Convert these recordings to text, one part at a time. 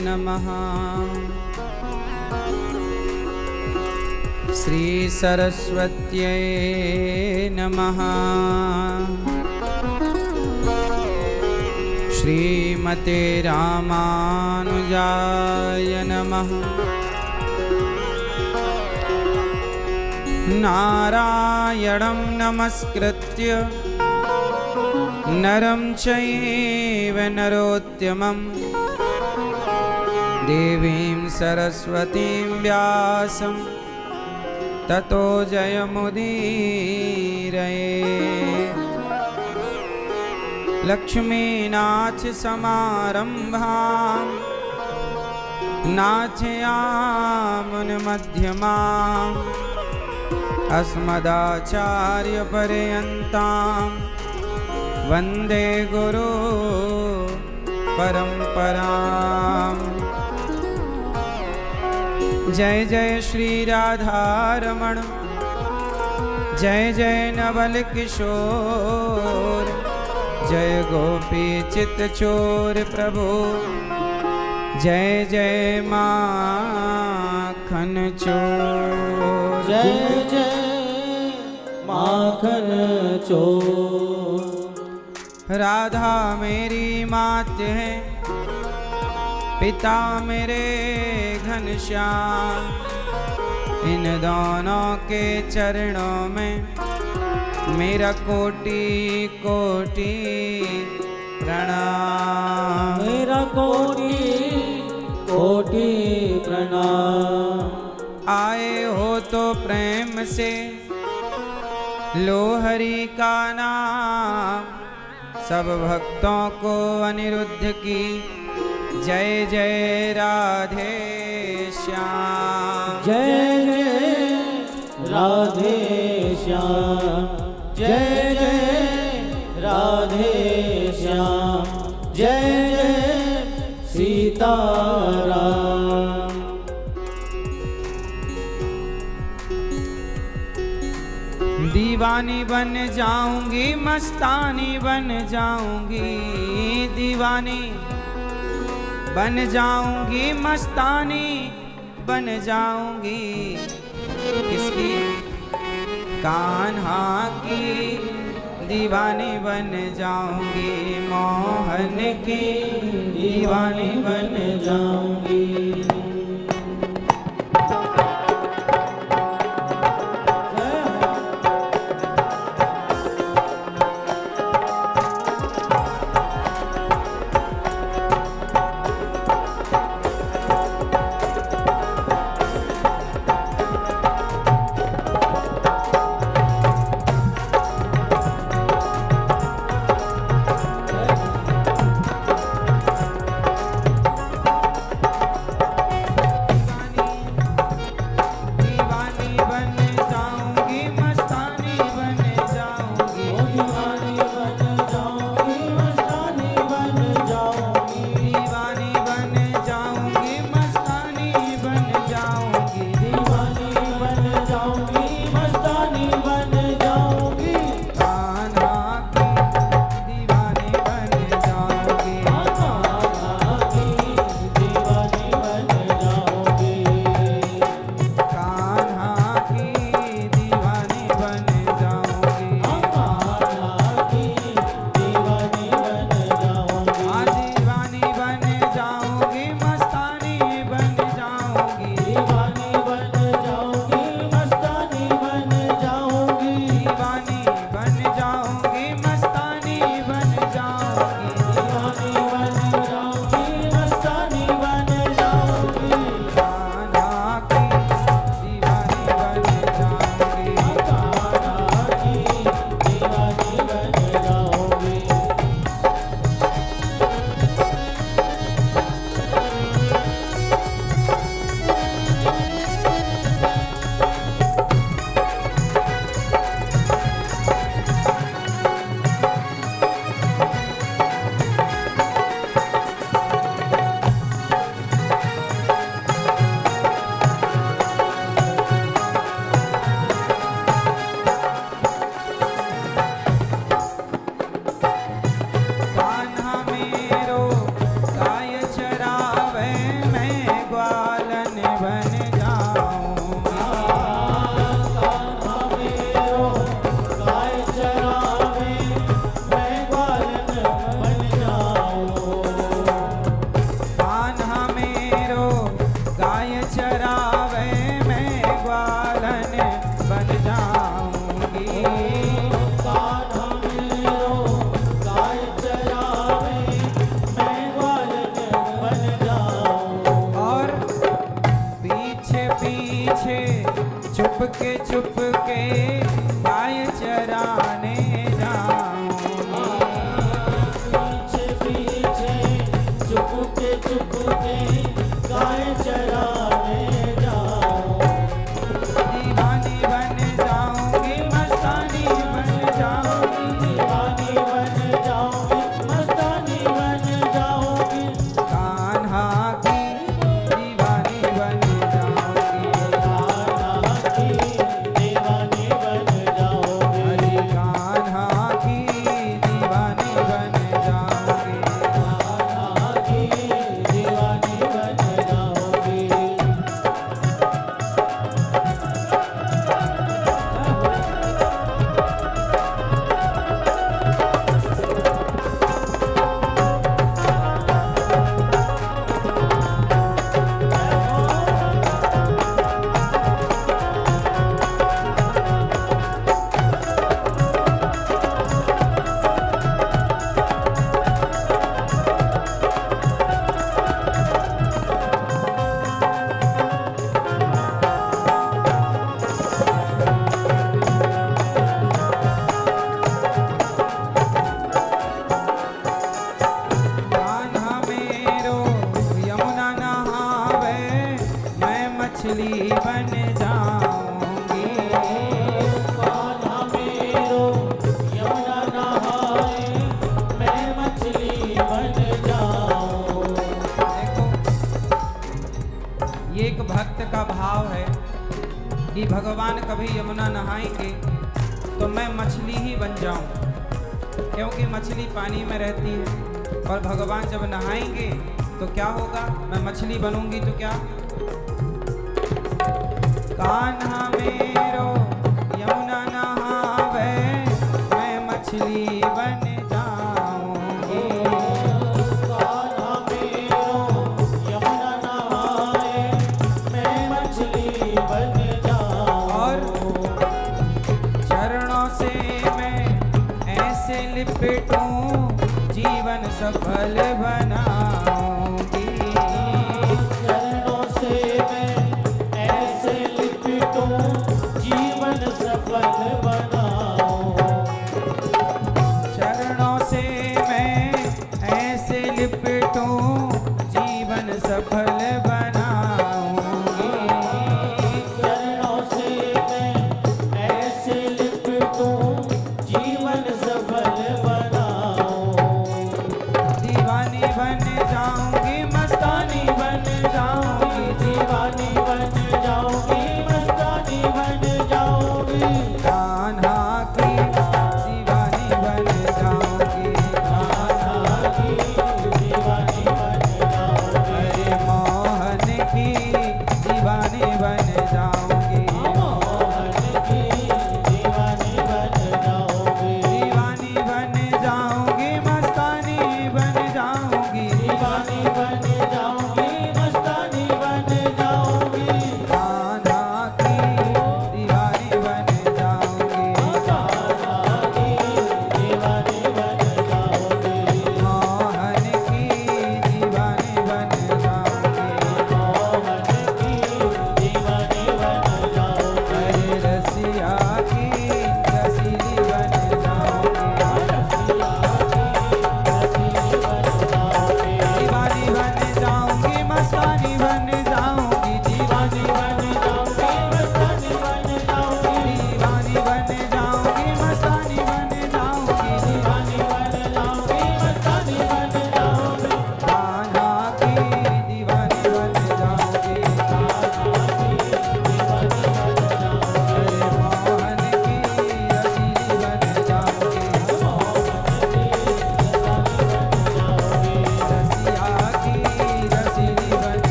नमः। श्री सरस्वत्यै नमः। श्रीमते रामानुजाय नमः। नारायणं नमस्कृत्य नरं चैव नरोत्तमं देवीं सरस्वतीं व्यासं ततो जयमुदीरयेत्। लक्ष्मीनाथसमारम्भां नाथयामुनमध्यमाम् अस्मदाचार्यपर्यन्तां वन्दे गुरु परम्परां। जय जय श्री राधारमण, जय जय नवल किशोर, जय गोपी चित्तचोर प्रभु, जय जय माखन चोर। जय जय माखन चोर। राधा मेरी मात है, पिता मेरे घनश्याम, इन दोनों के चरणों में मेरा कोटि कोटि प्रणाम। मेरा कोटि कोटि प्रणाम। आए हो तो प्रेम से लो हरि का नाम, सब भक्तों को अनिरुद्ध की जय जय राधे श्याम। जय जय राधे श्याम, जय जय राधे श्याम, जय जय सीताराम। दीवानी बन जाऊंगी, मस्तानी बन जाऊंगी, दीवानी बन जाऊंगी, मस्तानी बन जाऊंगी। किसकी? कान्हा की दीवानी बन जाऊंगी, मोहन की दीवानी बन जाऊंगी। चरावे मैं ग्वालन बन जाऊंगी। कान्हा मेरो गाय चरावे मैं ग्वालन बन जाऊं। और पीछे पीछे छुपके छुपके गाय चराने जाऊंगी। पीछे पीछे चुपके चुपके गाय चराने जाऊं। दीवानी बन जाऊंगी मस्तानी बन जाऊंगी। दीवानी बन जाऊंगी मस्तानी बन जाऊंगी। कान्हा की दीवानी बन जाऊंगी। कान्हा की दीवानी बन जाऊंगी। हरि कान्हा की दीवानी बन जाऊंगी। कान्हा की दीवानी बन जाऊंगी। कान्हा मेरो यमुना नहावे मैं मछली बन जाऊंगी। कान्हा मेरो यमुना नहाए मैं मछली बन जाऊं। देखो ये एक भक्त का भाव है कि भगवान कभी यमुना नहाएंगे तो मैं मछली ही बन जाऊं, क्योंकि मछली पानी में रहती है और भगवान जब नहाएंगे तो क्या होगा, मैं मछली बनूंगी तो क्या। कान्हा मेरो यमुना नहावे मैं मछली बन जाऊंगी। कान्हा मेरो यमुना नहाए मैं मछली बन जाऊं। और चरणों से मैं ऐसे लिपटूं जीवन सफल बनाऊंगी। चरणों से मैं ऐसे लिपटूं जीवन सफल बनाऊं। चरणों से मैं ऐसे लिपटूं जीवन सफल बनाऊंगी। चरणों से मैं ऐसे लिपटूं जीवन सफल बनाऊं। दीवानी बन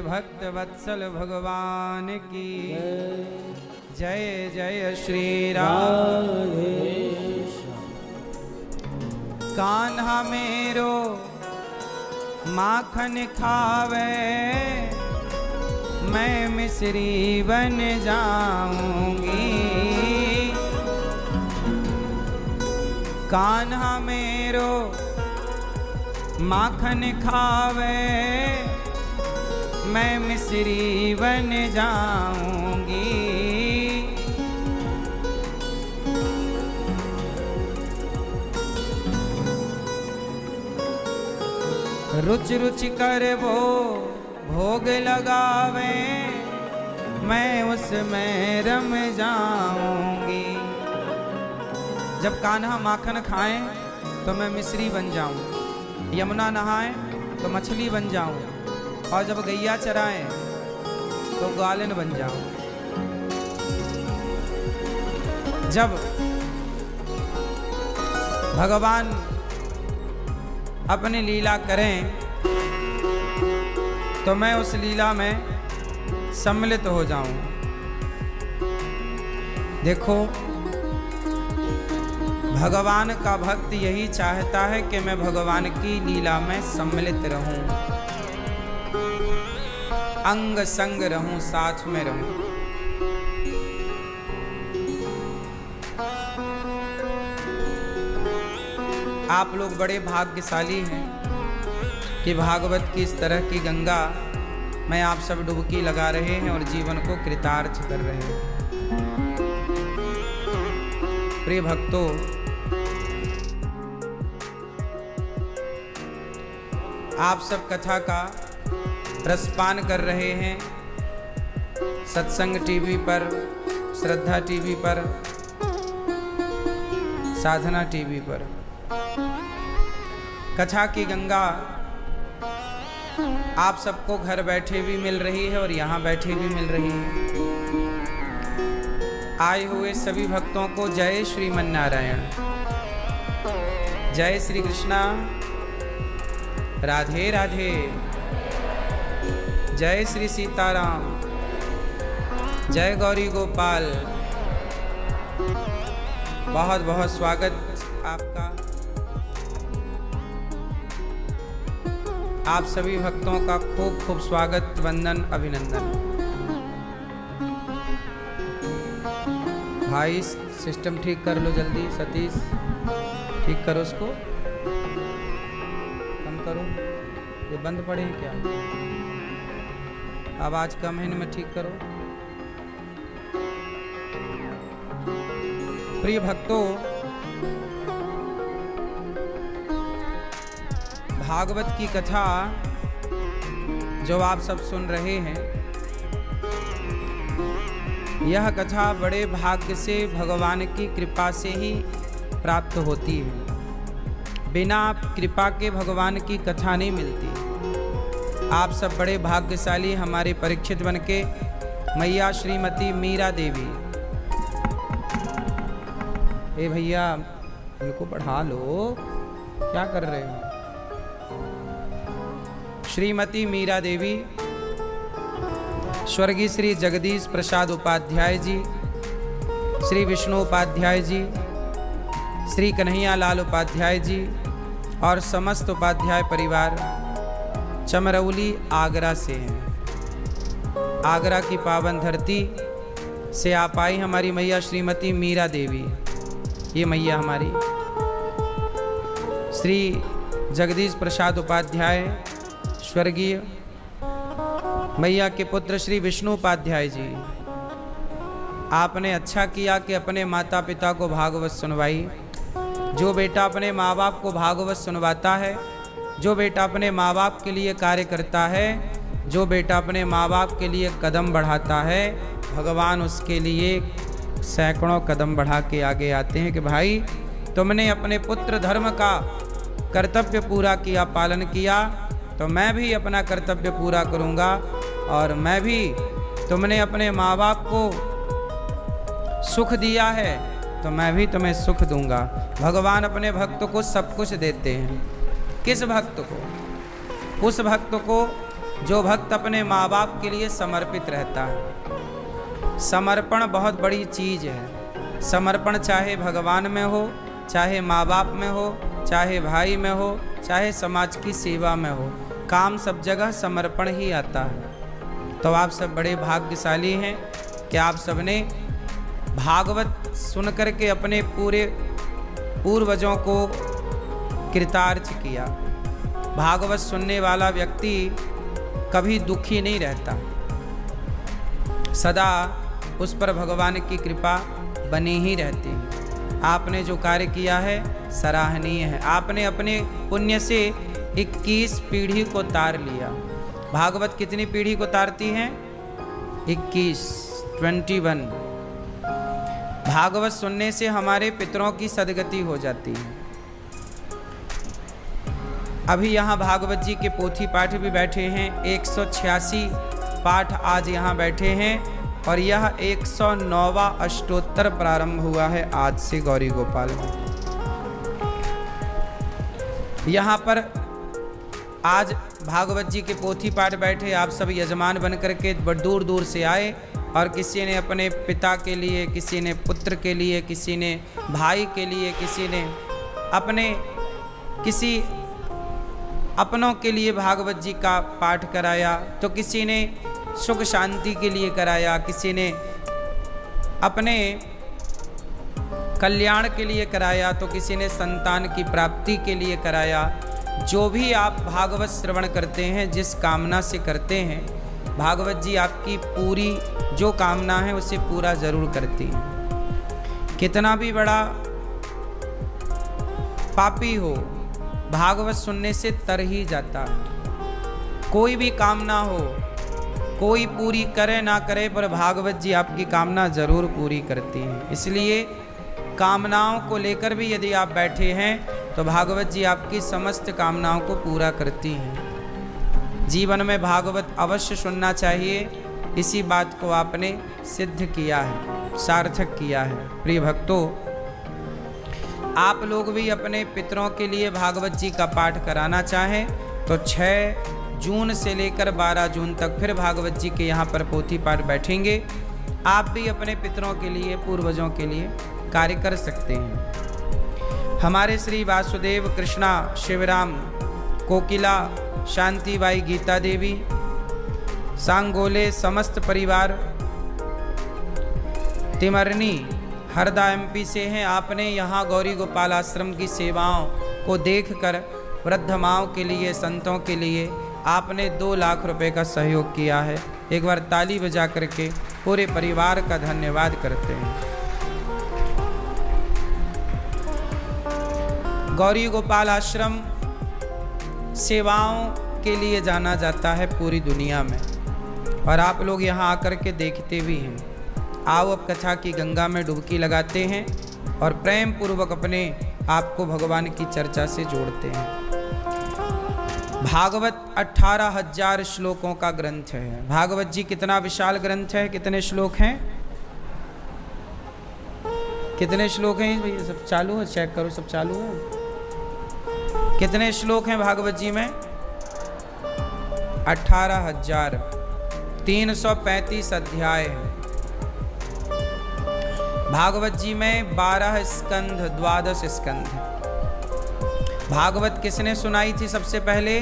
भक्त वत्सल भगवान की जय जय श्री राम। कान्हा मेरो माखन खावे मैं मिश्री बन जाऊंगी। कान्हा मेरो माखन खावे मैं मिश्री बन जाऊंगी। रुच रुच कर वो भोग लगावे मैं उसमें रम जाऊंगी। जब कान्हा माखन खाएं तो मैं मिश्री बन जाऊं, यमुना नहाएं तो मछली बन जाऊं, और जब गैया चराएं तो ग्वालिन बन जाऊं। जब भगवान अपनी लीला करें तो मैं उस लीला में सम्मिलित हो जाऊं। देखो, भगवान का भक्त यही चाहता है कि मैं भगवान की लीला में सम्मिलित रहूं, अंग संग रहूं, साथ में रहूं। आप लोग बड़े भाग्यशाली हैं कि भागवत की इस तरह की गंगा में आप सब डुबकी लगा रहे हैं और जीवन को कृतार्थ कर रहे हैं। प्रिय भक्तों, आप सब कथा का रसपान कर रहे हैं सत्संग टीवी पर, श्रद्धा टीवी पर, साधना टीवी पर। कथा की गंगा आप सबको घर बैठे भी मिल रही है और यहाँ बैठे भी मिल रही है। आए हुए सभी भक्तों को जय श्रीमन नारायण, जय श्री कृष्णा, राधे राधे, जय श्री सीताराम, जय गौरी गोपाल। बहुत बहुत स्वागत आपका। आप सभी भक्तों का खूब खूब स्वागत, वंदन, अभिनंदन। भाई सिस्टम ठीक कर लो जल्दी, सतीश ठीक करो उसको, कम करो, ये बंद पड़े हैं क्या? आवाज कम है, इनमें ठीक करो। प्रिय भक्तों, भागवत की कथा जो आप सब सुन रहे हैं, यह कथा बड़े भाग्य से भगवान की कृपा से ही प्राप्त होती है। बिना कृपा के भगवान की कथा नहीं मिलती। आप सब बड़े भाग्यशाली हमारे परीक्षित बन के मैया श्रीमती मीरा देवी। ए भैया, इनको पढ़ा लो, क्या कर रहे हो? श्रीमती मीरा देवी, स्वर्गीय श्री जगदीश प्रसाद उपाध्याय जी, श्री विष्णु उपाध्याय जी, श्री कन्हैया लाल उपाध्याय जी और समस्त उपाध्याय परिवार चमरौली आगरा से हैं। आगरा की पावन धरती से आप आई हमारी मैया श्रीमती मीरा देवी। ये मैया हमारी श्री जगदीश प्रसाद उपाध्याय, स्वर्गीय मैया के पुत्र श्री विष्णु उपाध्याय जी। आपने अच्छा किया कि अपने माता पिता को भागवत सुनवाई। जो बेटा अपने माँ बाप को भागवत सुनवाता है, जो बेटा अपने माँ बाप के लिए कार्य करता है, जो बेटा अपने माँ बाप के लिए कदम बढ़ाता है, भगवान उसके लिए सैकड़ों कदम बढ़ा के आगे आते हैं कि भाई तुमने अपने पुत्र धर्म का कर्तव्य पूरा किया, पालन किया, तो मैं भी अपना कर्तव्य पूरा करूँगा और मैं भी, तुमने अपने माँ बाप को सुख दिया है तो मैं भी तुम्हें सुख दूंगा। भगवान अपने भक्त को सब कुछ देते हैं। किस भक्त को? उस भक्त को जो भक्त अपने माँ बाप के लिए समर्पित रहता है। समर्पण बहुत बड़ी चीज़ है। समर्पण चाहे भगवान में हो, चाहे माँ बाप में हो, चाहे भाई में हो, चाहे समाज की सेवा में हो, काम सब जगह समर्पण ही आता है। तो आप सब बड़े भाग्यशाली हैं कि आप सबने भागवत सुन करके अपने पूरे पूर्वजों को कृतार्थ किया। भागवत सुनने वाला व्यक्ति कभी दुखी नहीं रहता, सदा उस पर भगवान की कृपा बनी ही रहती है। आपने जो कार्य किया है सराहनीय है। आपने अपने पुण्य से 21 पीढ़ी को तार लिया। भागवत कितनी पीढ़ी को तारती हैं? 21 भागवत सुनने से हमारे पितरों की सदगति हो जाती है। अभी यहाँ भागवत जी के पोथी पाठ भी बैठे हैं। 186 पाठ आज यहाँ बैठे हैं और यह 109वां अष्टोत्तर प्रारंभ हुआ है आज से गौरी गोपाल में। यहाँ पर आज भागवत जी के पोथी पाठ बैठे आप सब यजमान बन करके दूर दूर से आए और किसी ने अपने पिता के लिए, किसी ने पुत्र के लिए, किसी ने भाई के लिए, किसी ने अपने किसी अपनों के लिए भागवत जी का पाठ कराया, तो किसी ने सुख शांति के लिए कराया, किसी ने अपने कल्याण के लिए कराया, तो किसी ने संतान की प्राप्ति के लिए कराया। जो भी आप भागवत श्रवण करते हैं, जिस कामना से करते हैं, भागवत जी आपकी पूरी जो कामना है उसे पूरा जरूर करती है। कितना भी बड़ा पापी हो, भागवत सुनने से तर ही जाता है। कोई भी कामना हो, कोई पूरी करे ना करे, पर भागवत जी आपकी कामना जरूर पूरी करती हैं। इसलिए कामनाओं को लेकर भी यदि आप बैठे हैं तो भागवत जी आपकी समस्त कामनाओं को पूरा करती हैं। जीवन में भागवत अवश्य सुनना चाहिए। इसी बात को आपने सिद्ध किया है, सार्थक किया है। प्रिय भक्तों, आप लोग भी अपने पितरों के लिए भागवत जी का पाठ कराना चाहें तो 6 जून से लेकर 12 जून तक फिर भागवत जी के यहाँ पर पोथी पाठ बैठेंगे। आप भी अपने पितरों के लिए, पूर्वजों के लिए कार्य कर सकते हैं। हमारे श्री वासुदेव, कृष्णा, शिवराम, कोकिला, शांतिबाई, गीता देवी, सांगोले समस्त परिवार तिमरनी हरदा MP से हैं। आपने यहाँ गौरी गोपाल आश्रम की सेवाओं को देखकर वृद्ध माओं के लिए, संतों के लिए आपने 2 लाख रुपए का सहयोग किया है। एक बार ताली बजा करके पूरे परिवार का धन्यवाद करते हैं। गौरी गोपाल आश्रम सेवाओं के लिए जाना जाता है पूरी दुनिया में, और आप लोग यहाँ आकर के देखते भी हैं। आओ अब कथा की गंगा में डुबकी लगाते हैं और प्रेम पूर्वक अपने आप को भगवान की चर्चा से जोड़ते हैं। भागवत 18,000 श्लोकों का ग्रंथ है। भागवत जी कितना विशाल ग्रंथ है। कितने श्लोक हैं? कितने श्लोक हैं भैया? सब चालू है? चेक करो, सब चालू है। कितने श्लोक हैं भागवत जी में? 18,000, 335 अध्याय हैं। भागवत जी में 12 स्कंध, 12 स्कंध। भागवत किसने सुनाई थी सबसे पहले?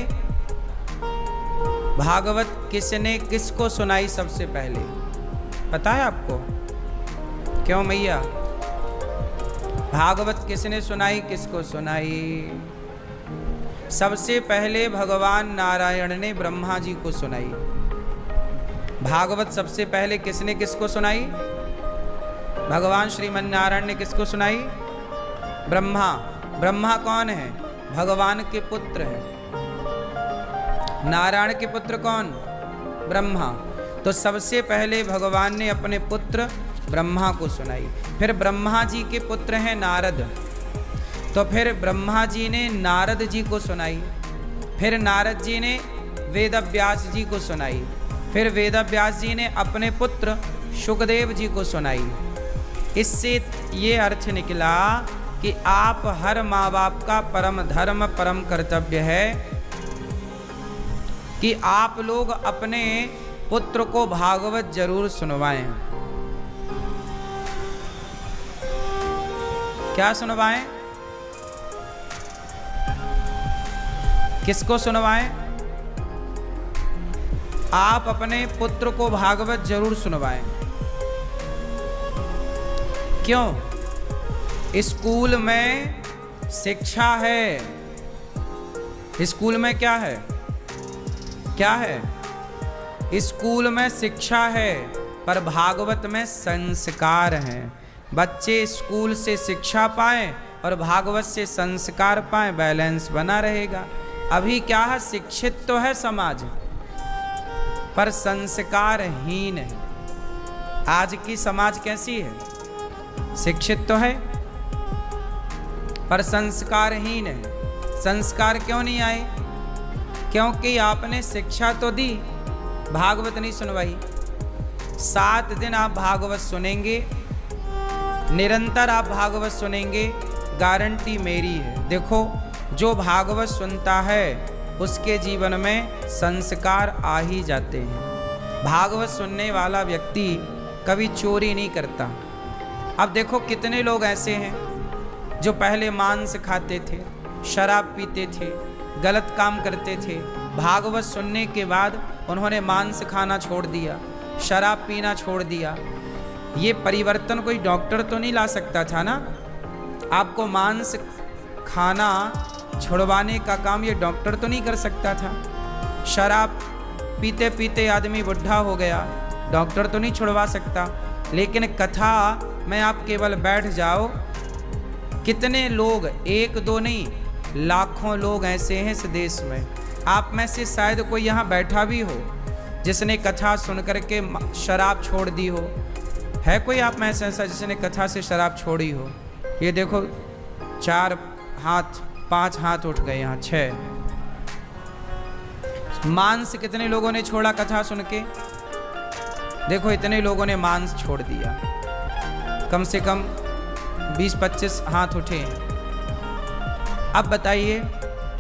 भागवत किसने किसको सुनाई सबसे पहले? पता है आपको? क्यों मैया? भागवत किसने सुनाई, किसको सुनाई? सबसे पहले भगवान नारायण ने ब्रह्मा जी को सुनाई। भागवत सबसे पहले किसने किसको सुनाई? भगवान श्रीमन नारायण ने किसको सुनाई? ब्रह्मा। ब्रह्मा कौन है? भगवान के पुत्र हैं। नारायण के पुत्र कौन? ब्रह्मा। तो सबसे पहले भगवान ने अपने पुत्र ब्रह्मा को सुनाई। फिर ब्रह्मा जी के पुत्र हैं नारद, तो फिर ब्रह्मा जी ने नारद जी को सुनाई। फिर नारद जी ने वेदव्यास जी को सुनाई। फिर वेदव्यास जी ने अपने पुत्र शुकदेव जी को सुनाई। इससे ये अर्थ निकला कि आप हर माँ बाप का परम धर्म, परम कर्तव्य है कि आप लोग अपने पुत्र को भागवत जरूर सुनवाएं। क्या सुनवाएं? किसको सुनवाएं? आप अपने पुत्र को भागवत जरूर सुनवाएं। क्यों? स्कूल में शिक्षा है। स्कूल में क्या है? क्या है? स्कूल में शिक्षा है, पर भागवत में संस्कार हैं। बच्चे स्कूल से शिक्षा पाएं और भागवत से संस्कार पाएं, बैलेंस बना रहेगा। अभी क्या है? शिक्षित तो है समाज, पर संस्कारहीन है। आज की समाज कैसी है? शिक्षित तो है पर संस्कारहीन है। संस्कार क्यों नहीं आए? क्योंकि आपने शिक्षा तो दी, भागवत नहीं सुनवाई। 7 दिन आप भागवत सुनेंगे, निरंतर आप भागवत सुनेंगे, गारंटी मेरी है। देखो, जो भागवत सुनता है उसके जीवन में संस्कार आ ही जाते हैं। भागवत सुनने वाला व्यक्ति कभी चोरी नहीं करता। अब देखो, कितने लोग ऐसे हैं जो पहले मांस खाते थे, शराब पीते थे, गलत काम करते थे। भागवत सुनने के बाद उन्होंने मांस खाना छोड़ दिया, शराब पीना छोड़ दिया। ये परिवर्तन कोई डॉक्टर तो नहीं ला सकता था ना। आपको मांस खाना छुड़वाने का काम ये डॉक्टर तो नहीं कर सकता था। शराब पीते पीते आदमी बुढ़ा हो गया, डॉक्टर तो नहीं छुड़वा सकता। लेकिन कथा में आप केवल बैठ जाओ, कितने लोग, एक दो नहीं, लाखों लोग ऐसे हैं इस देश में। आप में से शायद कोई यहाँ बैठा भी हो जिसने कथा सुन करके शराब छोड़ दी हो। है कोई आप में से ऐसा जिसने कथा से शराब छोड़ी हो? ये देखो, 4 हाथ, 5 हाथ उठ गए, यहाँ 6। मांस कितने लोगों ने छोड़ा कथा सुन के? देखो, इतने लोगों ने मांस छोड़ दिया। कम से कम 20-25 हाथ उठे हैं। अब बताइए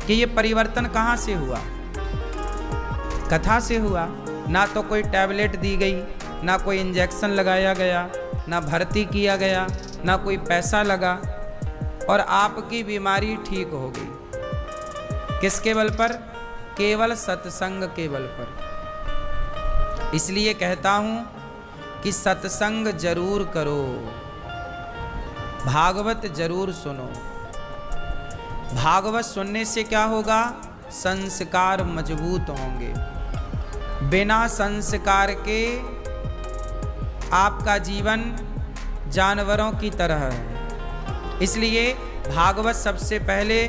कि ये परिवर्तन कहाँ से हुआ? कथा से हुआ। ना तो कोई टैबलेट दी गई, ना कोई इंजेक्शन लगाया गया, ना भर्ती किया गया, ना कोई पैसा लगा, और आपकी बीमारी ठीक हो गई। किसके बल पर? केवल सत्संग के बल पर। इसलिए कहता हूं कि सत्संग जरूर करो, भागवत जरूर सुनो। भागवत सुनने से क्या होगा? संस्कार मजबूत होंगे। बिना संस्कार के आपका जीवन जानवरों की तरह है। इसलिए भागवत सबसे पहले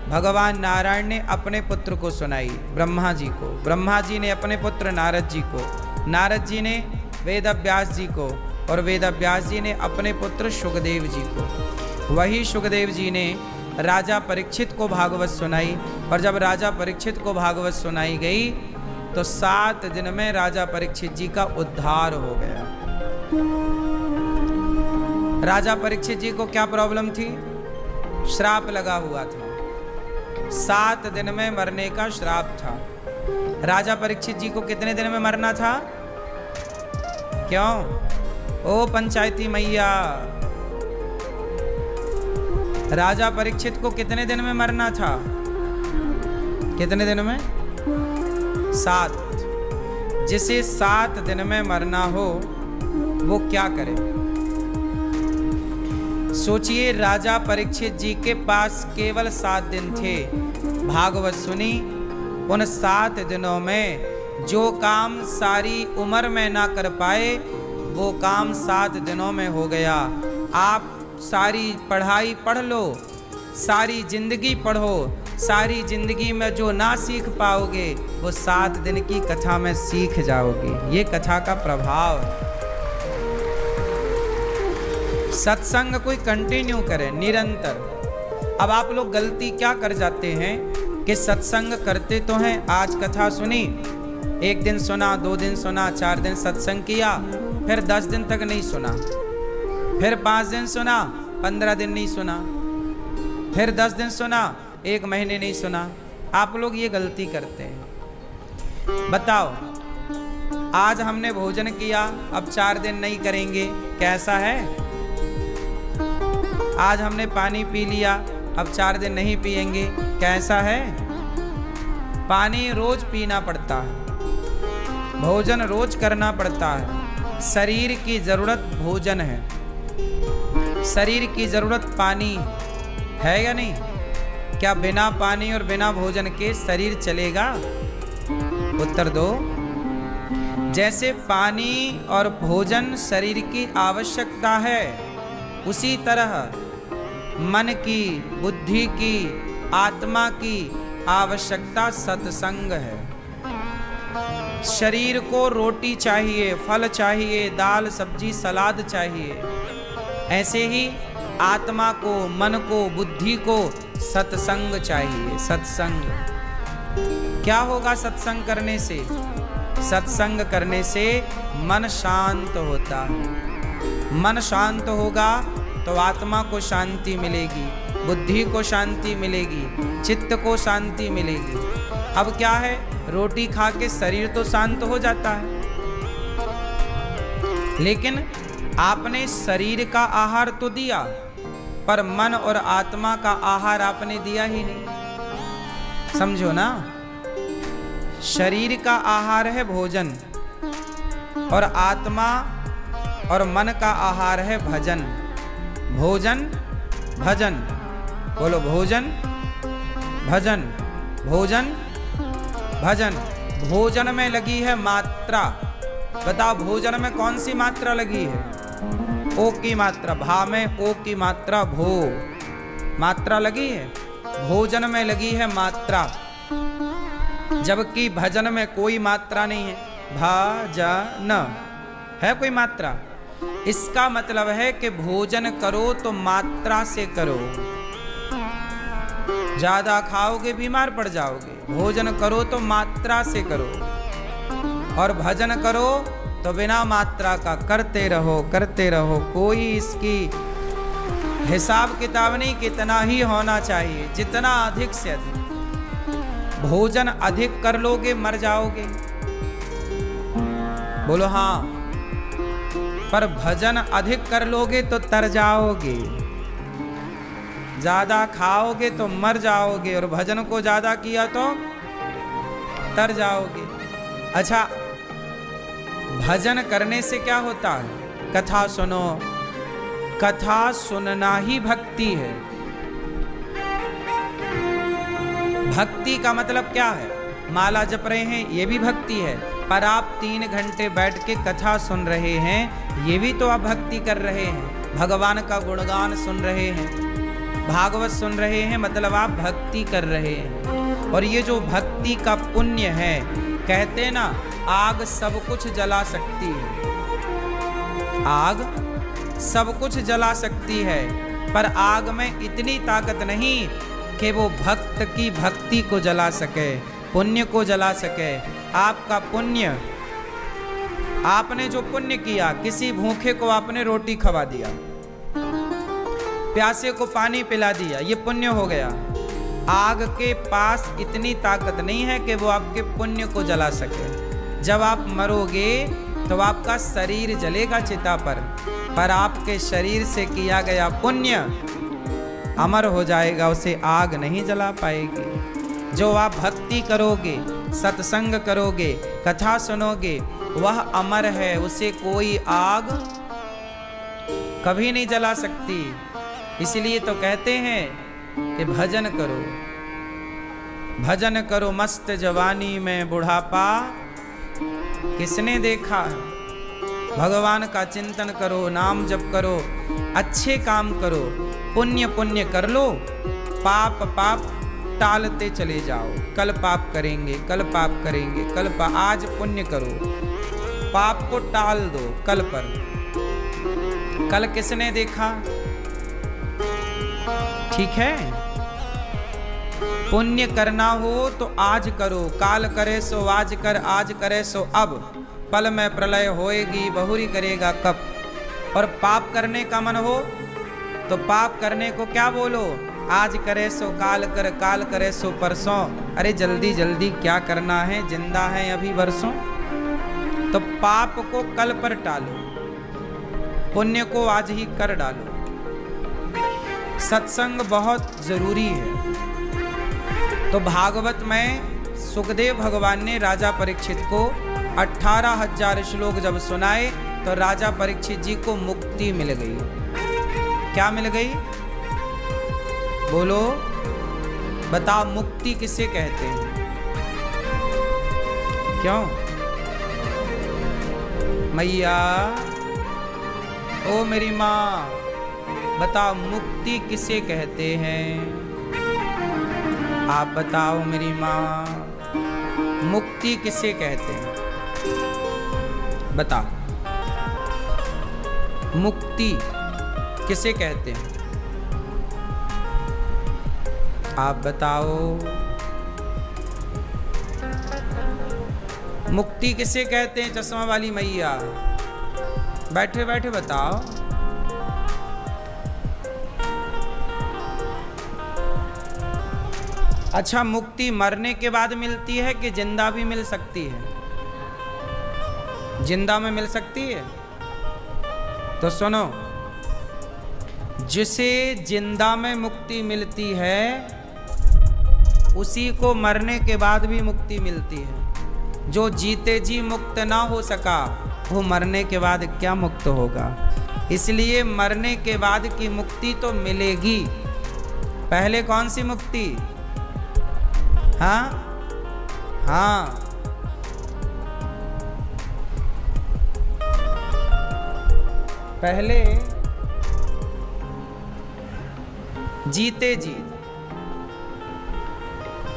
भगवान नारायण ने अपने पुत्र को सुनाई, ब्रह्मा जी को। ब्रह्मा जी ने अपने पुत्र नारद जी को, नारद जी ने वेद व्यास जी को, और वेद व्यास जी ने अपने पुत्र सुखदेव जी को। वही सुखदेव जी ने राजा परीक्षित को भागवत सुनाई, और जब राजा परीक्षित को भागवत सुनाई गई तो 7 दिन में राजा परीक्षित जी का उद्धार हो गया। राजा परीक्षित जी को क्या प्रॉब्लम थी? श्राप लगा हुआ था, 7 दिन में मरने का श्राप था। राजा परीक्षित जी को कितने दिन में मरना था? क्यों? ओ पंचायती मैया, राजा परीक्षित को कितने दिन में मरना था? कितने दिन में? 7। जिसे 7 दिन में मरना हो वो क्या करे? सोचिए, राजा परीक्षित जी के पास केवल 7 दिन थे। भागवत सुनी, उन 7 दिनों में जो काम सारी उम्र में ना कर पाए वो काम 7 दिनों में हो गया। आप सारी पढ़ाई पढ़ लो, सारी जिंदगी पढ़ो, सारी जिंदगी में जो ना सीख पाओगे वो 7 दिन की कथा में सीख जाओगे। ये कथा का प्रभाव है। सत्संग कोई कंटिन्यू करे, निरंतर। अब आप लोग गलती क्या कर जाते हैं कि सत्संग करते तो हैं, आज कथा सुनी, 1 दिन सुना, 2 दिन सुना, 4 दिन सत्संग किया, फिर 10 दिन तक नहीं सुना, फिर 5 दिन सुना, 15 दिन नहीं सुना, फिर 10 दिन सुना, 1 महीने नहीं सुना। आप लोग ये गलती करते हैं। बताओ, आज हमने भोजन किया, अब 4 दिन नहीं करेंगे, कैसा है? आज हमने पानी पी लिया, अब 4 दिन नहीं पिएंगे, कैसा है? पानी रोज पीना पड़ता है, भोजन रोज करना पड़ता है। शरीर की जरूरत भोजन है, शरीर की जरूरत पानी है या नहीं? क्या बिना पानी और बिना भोजन के शरीर चलेगा? उत्तर दो। जैसे पानी और भोजन शरीर की आवश्यकता है, उसी तरह मन की, बुद्धि की, आत्मा की आवश्यकता सत्संग है। शरीर को रोटी चाहिए, फल चाहिए, दाल सब्जी सलाद चाहिए। ऐसे ही आत्मा को, मन को, बुद्धि को सत्संग चाहिए। सत्संग क्या होगा? सत्संग करने से, सत्संग करने से मन शांत होता है। मन शांत होगा तो आत्मा को शांति मिलेगी, बुद्धि को शांति मिलेगी, चित्त को शांति मिलेगी। अब क्या है, रोटी खा के शरीर तो शांत हो जाता है, लेकिन आपने शरीर का आहार तो दिया, पर मन और आत्मा का आहार आपने दिया ही नहीं। समझो ना, शरीर का आहार है भोजन, और आत्मा और मन का आहार है भजन। भोजन भजन, बोलो भोजन भजन, भोजन भजन। भोजन में लगी है मात्रा। बताओ, भोजन में कौन सी मात्रा लगी है? ओ की मात्रा। भा में ओ की मात्रा, भो मात्रा लगी है। भोजन में लगी है मात्रा, जबकि भजन में कोई मात्रा नहीं है। भजन है कोई मात्रा। इसका मतलब है कि भोजन करो तो मात्रा से करो। ज्यादा खाओगे बीमार पड़ जाओगे। भोजन करो तो मात्रा से करो, और भजन करो तो बिना मात्रा का करते रहो, करते रहो। कोई इसकी हिसाब किताब नहीं, कितना ही होना चाहिए, जितना अधिक से अधिक। भोजन अधिक कर लोगे मर जाओगे, बोलो हाँ। पर भजन अधिक कर लोगे तो तर जाओगे। ज्यादा खाओगे तो मर जाओगे, और भजन को ज्यादा किया तो तर जाओगे। अच्छा, भजन करने से क्या होता है? कथा सुनो। कथा सुनना ही भक्ति है। भक्ति का मतलब क्या है? माला जप रहे हैं, ये भी भक्ति है। पर आप 3 घंटे बैठ के कथा सुन रहे हैं, ये भी तो आप भक्ति कर रहे हैं। भगवान का गुणगान सुन रहे हैं, भागवत सुन रहे हैं, मतलब आप भक्ति कर रहे हैं। और ये जो भक्ति का पुण्य है, कहते ना, आग सब कुछ जला सकती है। आग सब कुछ जला सकती है, पर आग में इतनी ताकत नहीं कि वो भक्त की भक्ति को जला सके, पुण्य को जला सके। आपका पुण्य, आपने जो पुण्य किया, किसी भूखे को आपने रोटी खवा दिया, प्यासे को पानी पिला दिया, ये पुण्य हो गया। आग के पास इतनी ताकत नहीं है कि वो आपके पुण्य को जला सके। जब आप मरोगे तो आपका शरीर जलेगा चिता पर आपके शरीर से किया गया पुण्य अमर हो जाएगा, उसे आग नहीं जला पाएगी। जो आप भक्ति करोगे, सत्संग करोगे, कथा सुनोगे, वह अमर है, उसे कोई आग कभी नहीं जला सकती। इसलिए तो कहते हैं कि भजन करो, भजन करो मस्त जवानी में बुढ़ापा किसने देखा। भगवान का चिंतन करो, नाम जप करो, अच्छे काम करो, पुण्य पुण्य कर लो, पाप पाप टालते चले जाओ। कल पाप करेंगे, कल पाप करेंगे, कल पाप। आज पुण्य करो, पाप को टाल दो कल पर। कल किसने देखा? ठीक है, पुण्य करना हो तो आज करो। काल करे सो आज कर, आज करे सो अब। पल में प्रलय होएगी, बहुरी करेगा कब। और पाप करने का मन हो तो पाप करने को क्या बोलो? आज करे सो काल कर, काल करे सो परसों। अरे जल्दी जल्दी क्या करना है, जिंदा है अभी वर्षों। तो पाप को कल पर टालो, पुण्य को आज ही कर डालो। सत्संग बहुत जरूरी है। तो भागवत में सुखदेव भगवान ने राजा परीक्षित को 18,000 श्लोक जब सुनाए तो राजा परीक्षित जी को मुक्ति मिल गई। क्या मिल गई? बोलो, बताओ, मुक्ति किसे कहते हैं? क्यों मैया, ओ मेरी माँ, बताओ मुक्ति किसे कहते हैं? आप बताओ मेरी माँ, मुक्ति किसे कहते हैं? बताओ, मुक्ति किसे कहते हैं? आप बताओ, मुक्ति किसे कहते हैं? चश्मा वाली मैया, बैठे बैठे बताओ। अच्छा, मुक्ति मरने के बाद मिलती है कि जिंदा भी मिल सकती है? जिंदा में मिल सकती है? तो सुनो, जिसे जिंदा में मुक्ति मिलती है उसी को मरने के बाद भी मुक्ति मिलती है। जो जीते जी मुक्त ना हो सका वो मरने के बाद क्या मुक्त होगा? इसलिए मरने के बाद की मुक्ति तो मिलेगी। पहले कौन सी मुक्ति? हाँ हाँ, पहले जीते जी,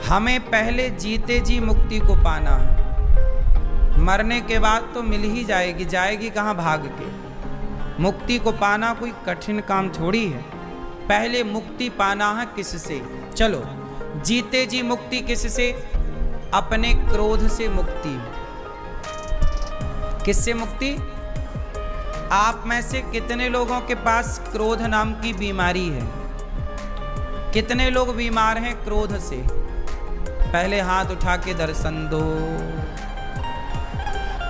हमें पहले जीते जी मुक्ति को पाना है। मरने के बाद तो मिल ही जाएगी, जाएगी कहाँ भाग के। मुक्ति को पाना कोई कठिन काम थोड़ी है। पहले मुक्ति पाना है किससे? चलो, जीते जी मुक्ति किससे? अपने क्रोध से मुक्ति। किससे मुक्ति? आप में से कितने लोगों के पास क्रोध नाम की बीमारी है? कितने लोग बीमार हैं क्रोध से? पहले हाथ उठा के दर्शन दो।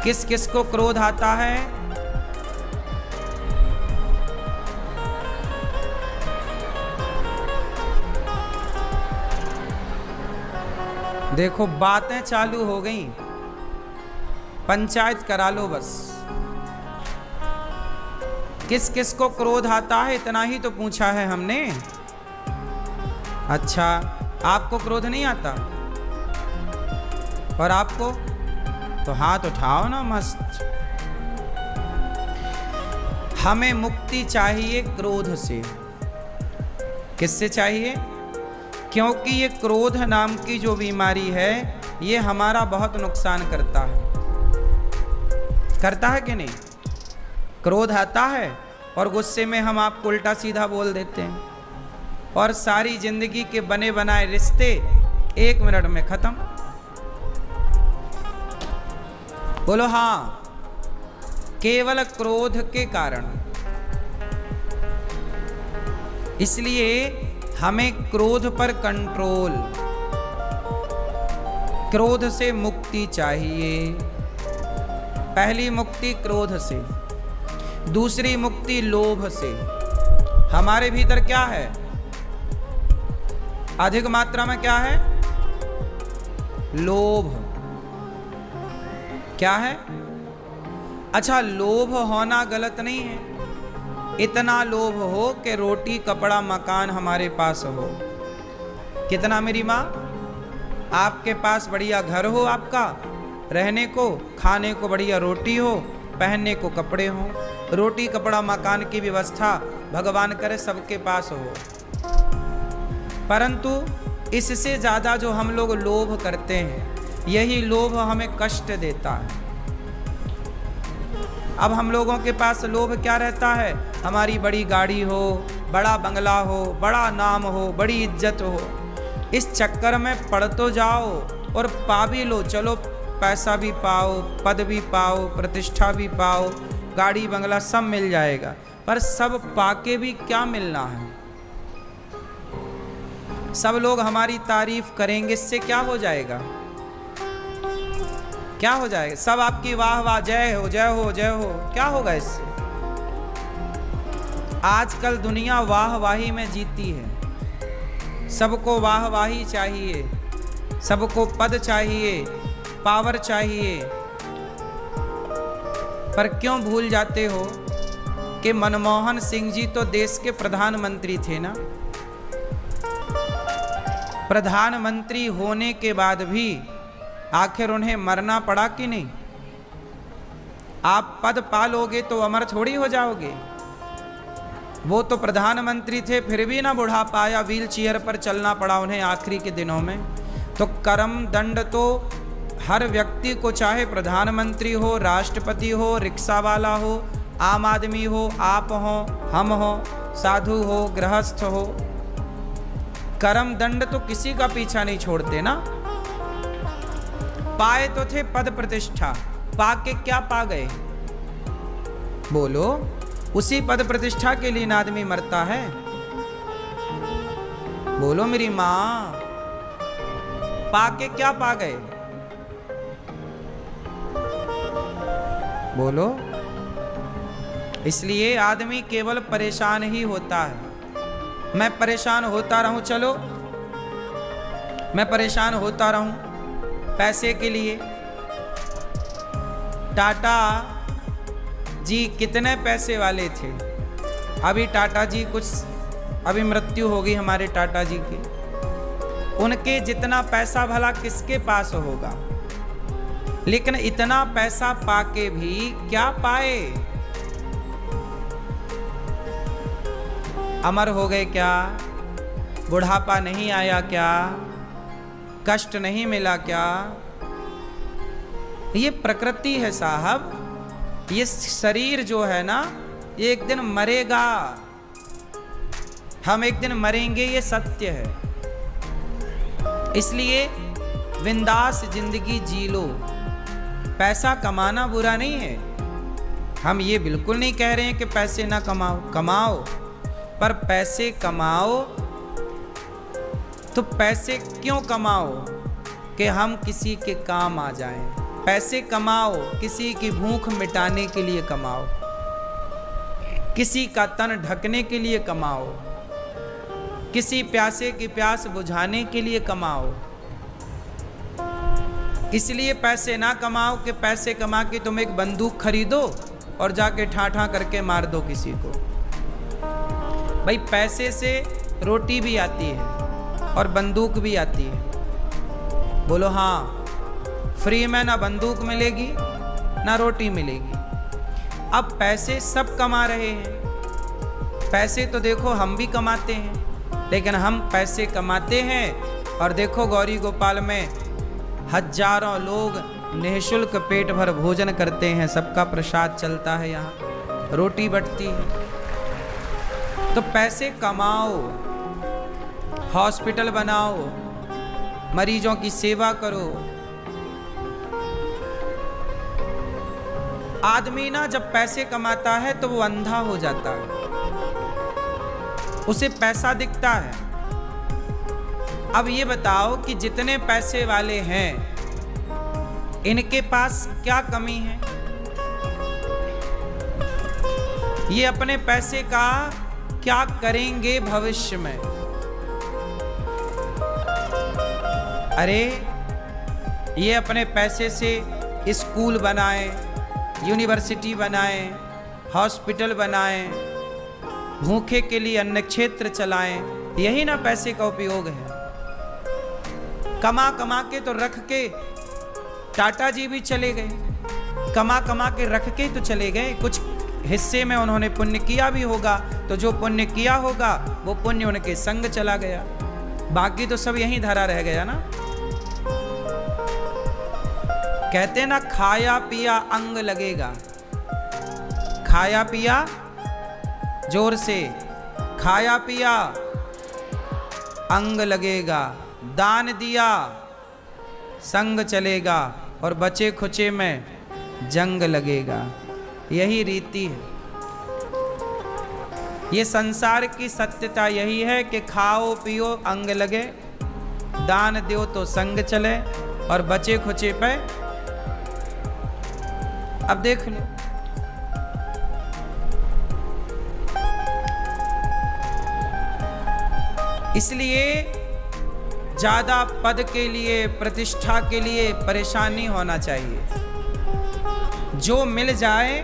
किस किस को क्रोध आता है? देखो, बातें चालू हो गई, पंचायत करा लो बस। किस किस को क्रोध आता है, इतना ही तो पूछा है हमने। अच्छा, आपको क्रोध नहीं आता? और आपको? तो हाथ उठाओ ना मस्त। हमें मुक्ति चाहिए क्रोध से। किससे चाहिए? क्योंकि ये क्रोध नाम की जो बीमारी है ये हमारा बहुत नुकसान करता है। करता है कि नहीं? क्रोध आता है और गुस्से में हम आपको उल्टा सीधा बोल देते हैं और सारी जिंदगी के बने बनाए रिश्ते 1 मिनट में खत्म। बोलो हाँ, केवल क्रोध के कारण। इसलिए हमें क्रोध पर कंट्रोल, क्रोध से मुक्ति चाहिए। पहली मुक्ति क्रोध से, दूसरी मुक्ति लोभ से। हमारे भीतर क्या है? अधिक मात्रा में क्या है? लोभ। क्या है? अच्छा, लोभ होना गलत नहीं है। इतना लोभ हो कि रोटी कपड़ा मकान हमारे पास हो। कितना मेरी माँ? आपके पास बढ़िया घर हो, आपका रहने को, खाने को बढ़िया रोटी हो, पहनने को कपड़े हो। रोटी कपड़ा मकान की व्यवस्था भगवान करे सबके पास हो। परंतु इससे ज़्यादा जो हम लोग लोभ करते हैं, यही लोभ हमें कष्ट देता है। अब हम लोगों के पास लोभ क्या रहता है? हमारी बड़ी गाड़ी हो, बड़ा बंगला हो, बड़ा नाम हो, बड़ी इज्जत हो। इस चक्कर में पड़ तो जाओ और पा भी लो। चलो, पैसा भी पाओ, पद भी पाओ, प्रतिष्ठा भी पाओ, गाड़ी बंगला सब मिल जाएगा। पर सब पाके भी क्या मिलना है? सब लोग हमारी तारीफ करेंगे, इससे क्या हो जाएगा? क्या हो जाएगा? सब आपकी वाह वाह, जय हो जय हो जय हो, क्या होगा इससे? आजकल दुनिया वाह वाही में जीती है। सबको वाह वाही चाहिए, सबको पद चाहिए, पावर चाहिए। पर क्यों भूल जाते हो कि मनमोहन सिंह जी तो देश के प्रधानमंत्री थे ना। प्रधानमंत्री होने के बाद भी आखिर उन्हें मरना पड़ा कि नहीं? आप पद पालोगे तो अमर थोड़ी हो जाओगे। वो तो प्रधानमंत्री थे, फिर भी ना बुढ़ापा आया, व्हील चेयर पर चलना पड़ा उन्हें आखिरी के दिनों में। तो कर्म दंड तो हर व्यक्ति को, चाहे प्रधानमंत्री हो, राष्ट्रपति हो, रिक्शा वाला हो, आम आदमी हो, आप हो, हम हो, साधु हो, गृहस्थ हो, कर्म दंड तो किसी का पीछा नहीं छोड़ते ना। पाए तो थे पद प्रतिष्ठा, पाके क्या पा गए? बोलो, उसी पद प्रतिष्ठा के लिए ना आदमी मरता है। बोलो मेरी मां, पाके क्या पा गए? बोलो। इसलिए आदमी केवल परेशान ही होता है। मैं परेशान होता रहूं, चलो मैं परेशान होता रहूं पैसे के लिए। टाटा जी कितने पैसे वाले थे। अभी टाटा जी अभी मृत्यु हो गई हमारे टाटा जी की। उनके जितना पैसा भला किसके पास होगा? लेकिन इतना पैसा पाके भी क्या पाए? अमर हो गए क्या? बुढ़ापा नहीं आया क्या? कष्ट नहीं मिला क्या? ये प्रकृति है साहब। ये शरीर जो है ना, ये एक दिन मरेगा। हम एक दिन मरेंगे, ये सत्य है। इसलिए बिंदास जिंदगी जी लो। पैसा कमाना बुरा नहीं है। हम ये बिल्कुल नहीं कह रहे हैं कि पैसे ना कमाओ, कमाओ, पर पैसे कमाओ तो पैसे क्यों कमाओ कि हम किसी के काम आ जाएं। पैसे कमाओ किसी की भूख मिटाने के लिए कमाओ, किसी का तन ढकने के लिए कमाओ, किसी प्यासे की प्यास बुझाने के लिए कमाओ। इसलिए पैसे ना कमाओ कि पैसे कमा के तुम एक बंदूक खरीदो और जाके ठाठा करके मार दो किसी को। भाई पैसे से रोटी भी आती है और बंदूक भी आती है। बोलो हाँ, फ्री में ना बंदूक मिलेगी ना रोटी मिलेगी। अब पैसे सब कमा रहे हैं। पैसे तो देखो हम भी कमाते हैं, लेकिन हम पैसे कमाते हैं और देखो गौरी गोपाल में हजारों लोग निःशुल्क पेट भर भोजन करते हैं। सबका प्रसाद चलता है, यहाँ रोटी बंटती है। तो पैसे कमाओ, हॉस्पिटल बनाओ, मरीजों की सेवा करो। आदमी ना जब पैसे कमाता है तो वो अंधा हो जाता है, उसे पैसा दिखता है। अब ये बताओ कि जितने पैसे वाले हैं इनके पास क्या कमी है? ये अपने पैसे का क्या करेंगे भविष्य में? अरे ये अपने पैसे से स्कूल बनाएं, यूनिवर्सिटी बनाएं, हॉस्पिटल बनाएं, भूखे के लिए अन्न क्षेत्र चलाएं। यही ना पैसे का उपयोग है। कमा कमा के तो रख के टाटा जी भी चले गए, कमा कमा के रख के तो चले गए। कुछ हिस्से में उन्होंने पुण्य किया भी होगा, तो जो पुण्य किया होगा वो पुण्य उनके संग चला गया, बाकी तो सब यहीं धरा रह गया ना। कहते ना खाया पिया अंग लगेगा। खाया पिया, जोर से खाया पिया अंग लगेगा, दान दिया संग चलेगा और बचे खुचे में जंग लगेगा। यही रीति है। ये संसार की सत्यता यही है कि खाओ पियो अंग लगे, दान दो तो संग चले, और बचे खुचे पे अब देख लो। इसलिए ज्यादा पद के लिए, प्रतिष्ठा के लिए परेशान नहीं होना चाहिए। जो मिल जाए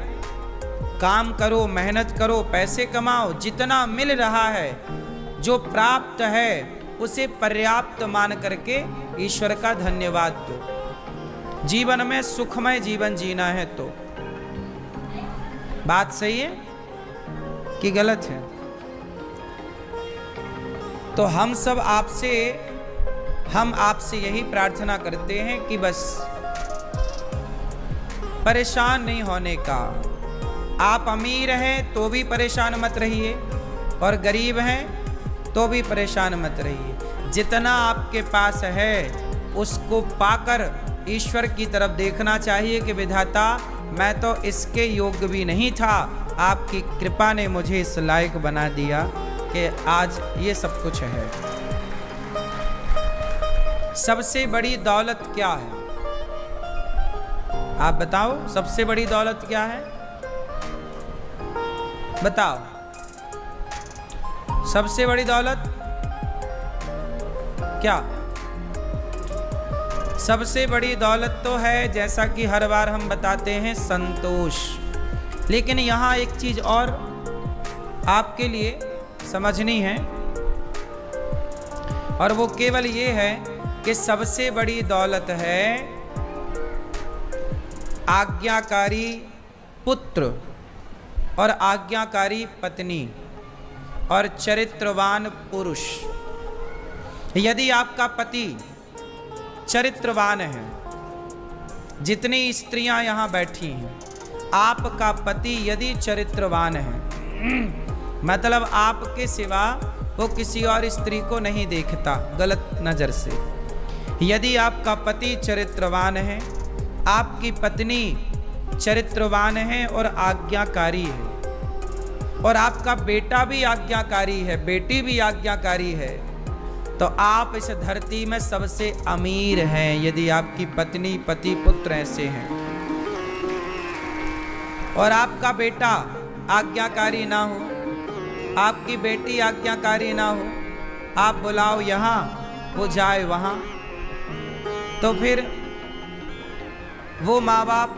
काम करो, मेहनत करो, पैसे कमाओ, जितना मिल रहा है, जो प्राप्त है उसे पर्याप्त मान करके ईश्वर का धन्यवाद दो। जीवन में सुखमय जीवन जीना है तो। बात सही है कि गलत है? तो हम आपसे यही प्रार्थना करते हैं कि बस परेशान नहीं होने का। आप अमीर हैं तो भी परेशान मत रहिए, और गरीब हैं तो भी परेशान मत रहिए। जितना आपके पास है उसको पाकर ईश्वर की तरफ देखना चाहिए कि विधाता मैं तो इसके योग्य भी नहीं था, आपकी कृपा ने मुझे इस लायक बना दिया कि आज ये सब कुछ है। सबसे बड़ी दौलत क्या है? आप बताओ, सबसे बड़ी दौलत क्या है? बताओ, सबसे बड़ी दौलत क्या? सबसे बड़ी दौलत तो है, जैसा कि हर बार हम बताते हैं, संतोष। लेकिन यहाँ एक चीज और आपके लिए समझनी है, और वो केवल ये है कि सबसे बड़ी दौलत है आज्ञाकारी पुत्र और आज्ञाकारी पत्नी और चरित्रवान पुरुष। यदि आपका पति चरित्रवान है, जितनी स्त्रियां यहां बैठी हैं, आपका पति यदि चरित्रवान है, मतलब आपके सिवा वो किसी और स्त्री को नहीं देखता गलत नजर से। यदि आपका पति चरित्रवान है, आपकी पत्नी चरित्रवान है और आज्ञाकारी है, और आपका बेटा भी आज्ञाकारी है, बेटी भी आज्ञाकारी है, तो आप इस धरती में सबसे अमीर हैं। यदि आपकी पत्नी, पति, पुत्र ऐसे हैं, और आपका बेटा आज्ञाकारी ना हो, आपकी बेटी आज्ञाकारी ना हो, आप बुलाओ यहाँ, वो जाए वहाँ, तो फिर वो माँ बाप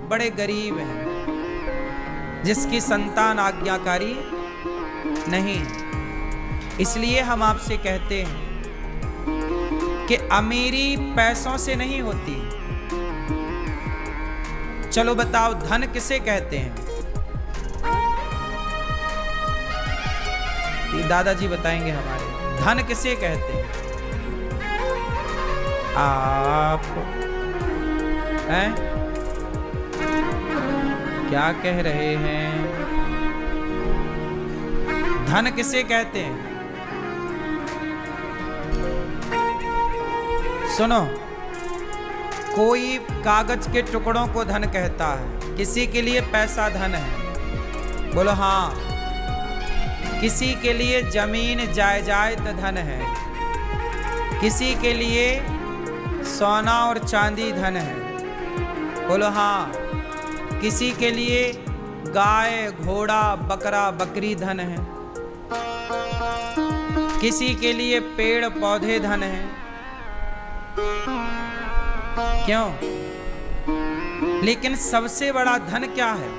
बड़े गरीब हैं जिसकी संतान आज्ञाकारी नहीं। इसलिए हम आपसे कहते हैं कि अमीरी पैसों से नहीं होती। चलो बताओ, धन किसे कहते हैं? ये दादाजी बताएंगे हमारे। धन किसे कहते हैं? आप हैं? क्या कह रहे हैं? धन किसे कहते हैं? सुनो, कोई कागज के टुकड़ों को धन कहता है, किसी के लिए पैसा धन है, बोलो हाँ। किसी के लिए जमीन जायदाद धन है, किसी के लिए सोना और चांदी धन है, बोलो हाँ। किसी के लिए गाय, घोड़ा, बकरा, बकरी धन है, किसी के लिए पेड़ पौधे धन है। क्यों? लेकिन सबसे बड़ा धन क्या है?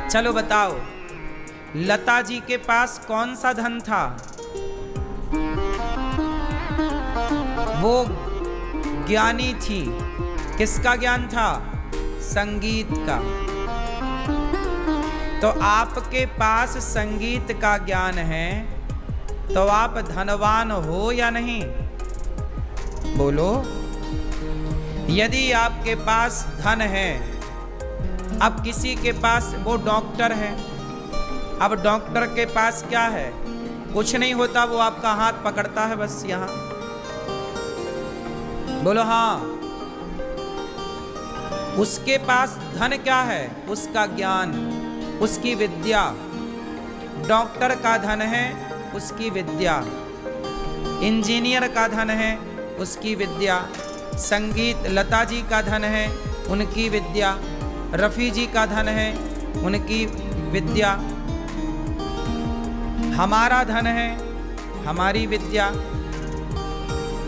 चलो बताओ, लता जी के पास कौन सा धन था? वो ज्ञानी थी। किसका ज्ञान था? संगीत का। तो आपके पास संगीत का ज्ञान है, तो आप धनवान हो या नहीं? बोलो। यदि आपके पास धन है, अब किसी के पास, वो डॉक्टर है, अब डॉक्टर के पास क्या है? कुछ नहीं होता, वो आपका हाथ पकड़ता है बस यहां, बोलो हाँ। उसके पास धन क्या है? उसका ज्ञान, उसकी विद्या, डॉक्टर का धन है उसकी विद्या, इंजीनियर का धन है उसकी विद्या, संगीत लता जी का धन है उनकी विद्या, रफ़ी जी का धन है उनकी विद्या, हमारा धन है हमारी विद्या,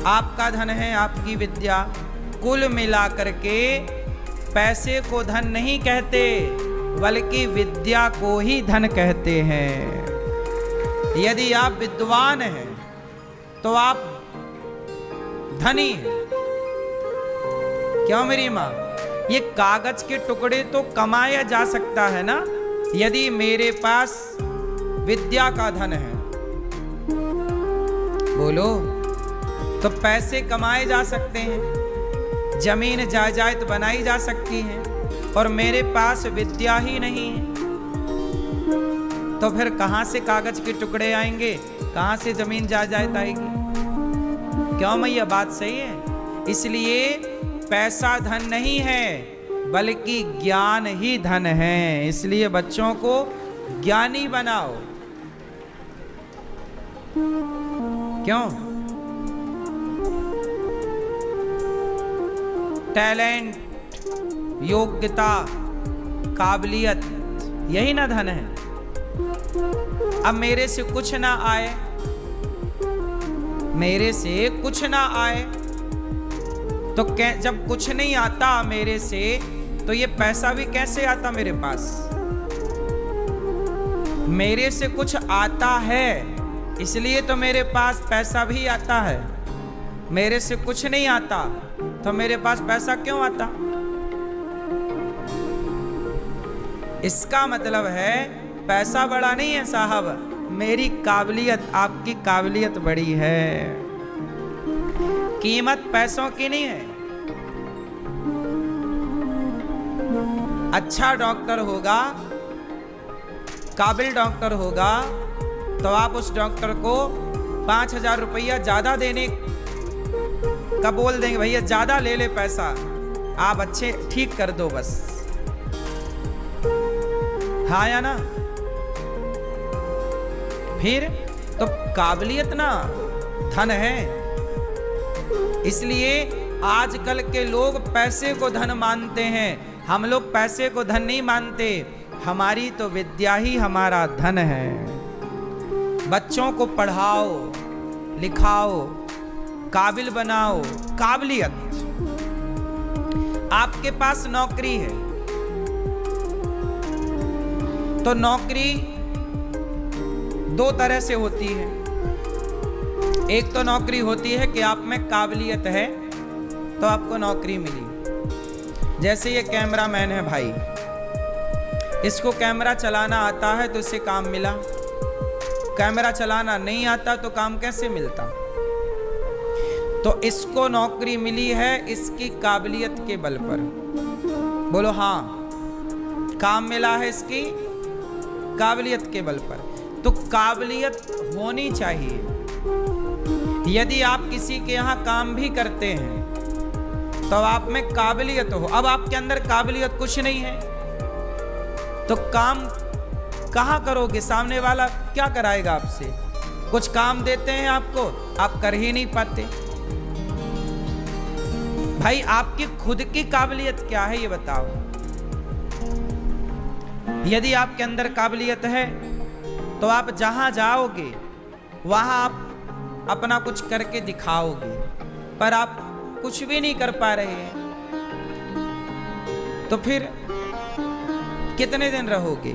आपका धन है आपकी विद्या। कुल मिलाकर के पैसे को धन नहीं कहते, बल्कि विद्या को ही धन कहते हैं। यदि आप विद्वान हैं तो आप धनी हैं। क्यों मेरी माँ? ये कागज के टुकड़े तो कमाया जा सकता है ना, यदि मेरे पास विद्या का धन है। बोलो, तो पैसे कमाए जा सकते हैं, जमीन जायदाद बनाई जा सकती है, और मेरे पास विद्या ही नहीं है, तो फिर कहां से कागज के टुकड़े आएंगे, कहां से जमीन जायदाद आएगी? क्यों मैया बात सही है? इसलिए पैसा धन नहीं है, बल्कि ज्ञान ही धन है। इसलिए बच्चों को ज्ञानी बनाओ। क्यों? टैलेंट, योग्यता, काबिलियत, यही ना धन है। अब मेरे से कुछ ना आए, मेरे से कुछ ना आए, तो जब कुछ नहीं आता मेरे से, तो ये पैसा भी कैसे आता मेरे पास? मेरे से कुछ आता है, इसलिए तो मेरे पास पैसा भी आता है। मेरे से कुछ नहीं आता, तो मेरे पास पैसा क्यों आता? इसका मतलब है पैसा बड़ा नहीं है साहब, मेरी काबिलियत, आपकी काबिलियत बड़ी है। कीमत पैसों की नहीं है। अच्छा डॉक्टर होगा, काबिल डॉक्टर होगा, तो आप उस डॉक्टर को 5,000 रुपया ज्यादा देने का बोल देंगे, भैया ज्यादा ले ले पैसा, आप अच्छे ठीक कर दो बस। हाँ या ना? फिर तो काबिलियत ना धन है। इसलिए आजकल के लोग पैसे को धन मानते हैं, हम लोग पैसे को धन नहीं मानते, हमारी तो विद्या ही हमारा धन है। बच्चों को पढ़ाओ, लिखाओ, काबिल बनाओ। काबिलियत, आपके पास नौकरी है, तो नौकरी दो तरह से होती है। एक तो नौकरी होती है कि आप में काबिलियत है तो आपको नौकरी मिली। जैसे ये कैमरामैन है भाई, इसको कैमरा चलाना आता है तो इसे काम मिला। कैमरा चलाना नहीं आता तो काम कैसे मिलता? तो इसको नौकरी मिली है इसकी काबिलियत के बल पर। बोलो हाँ, काम मिला है इसकी काबिलियत के बल पर। तो काबिलियत होनी चाहिए। यदि आप किसी के यहाँ काम भी करते हैं तो आप में काबिलियत हो। अब आपके अंदर काबिलियत कुछ नहीं है तो काम कहाँ करोगे? सामने वाला क्या कराएगा आपसे? कुछ काम देते हैं आपको, आप कर ही नहीं पाते। भाई आपकी खुद की काबिलियत क्या है ये बताओ। यदि आपके अंदर काबिलियत है तो आप जहां जाओगे वहां आप अपना कुछ करके दिखाओगे, पर आप कुछ भी नहीं कर पा रहे हैं तो फिर कितने दिन रहोगे?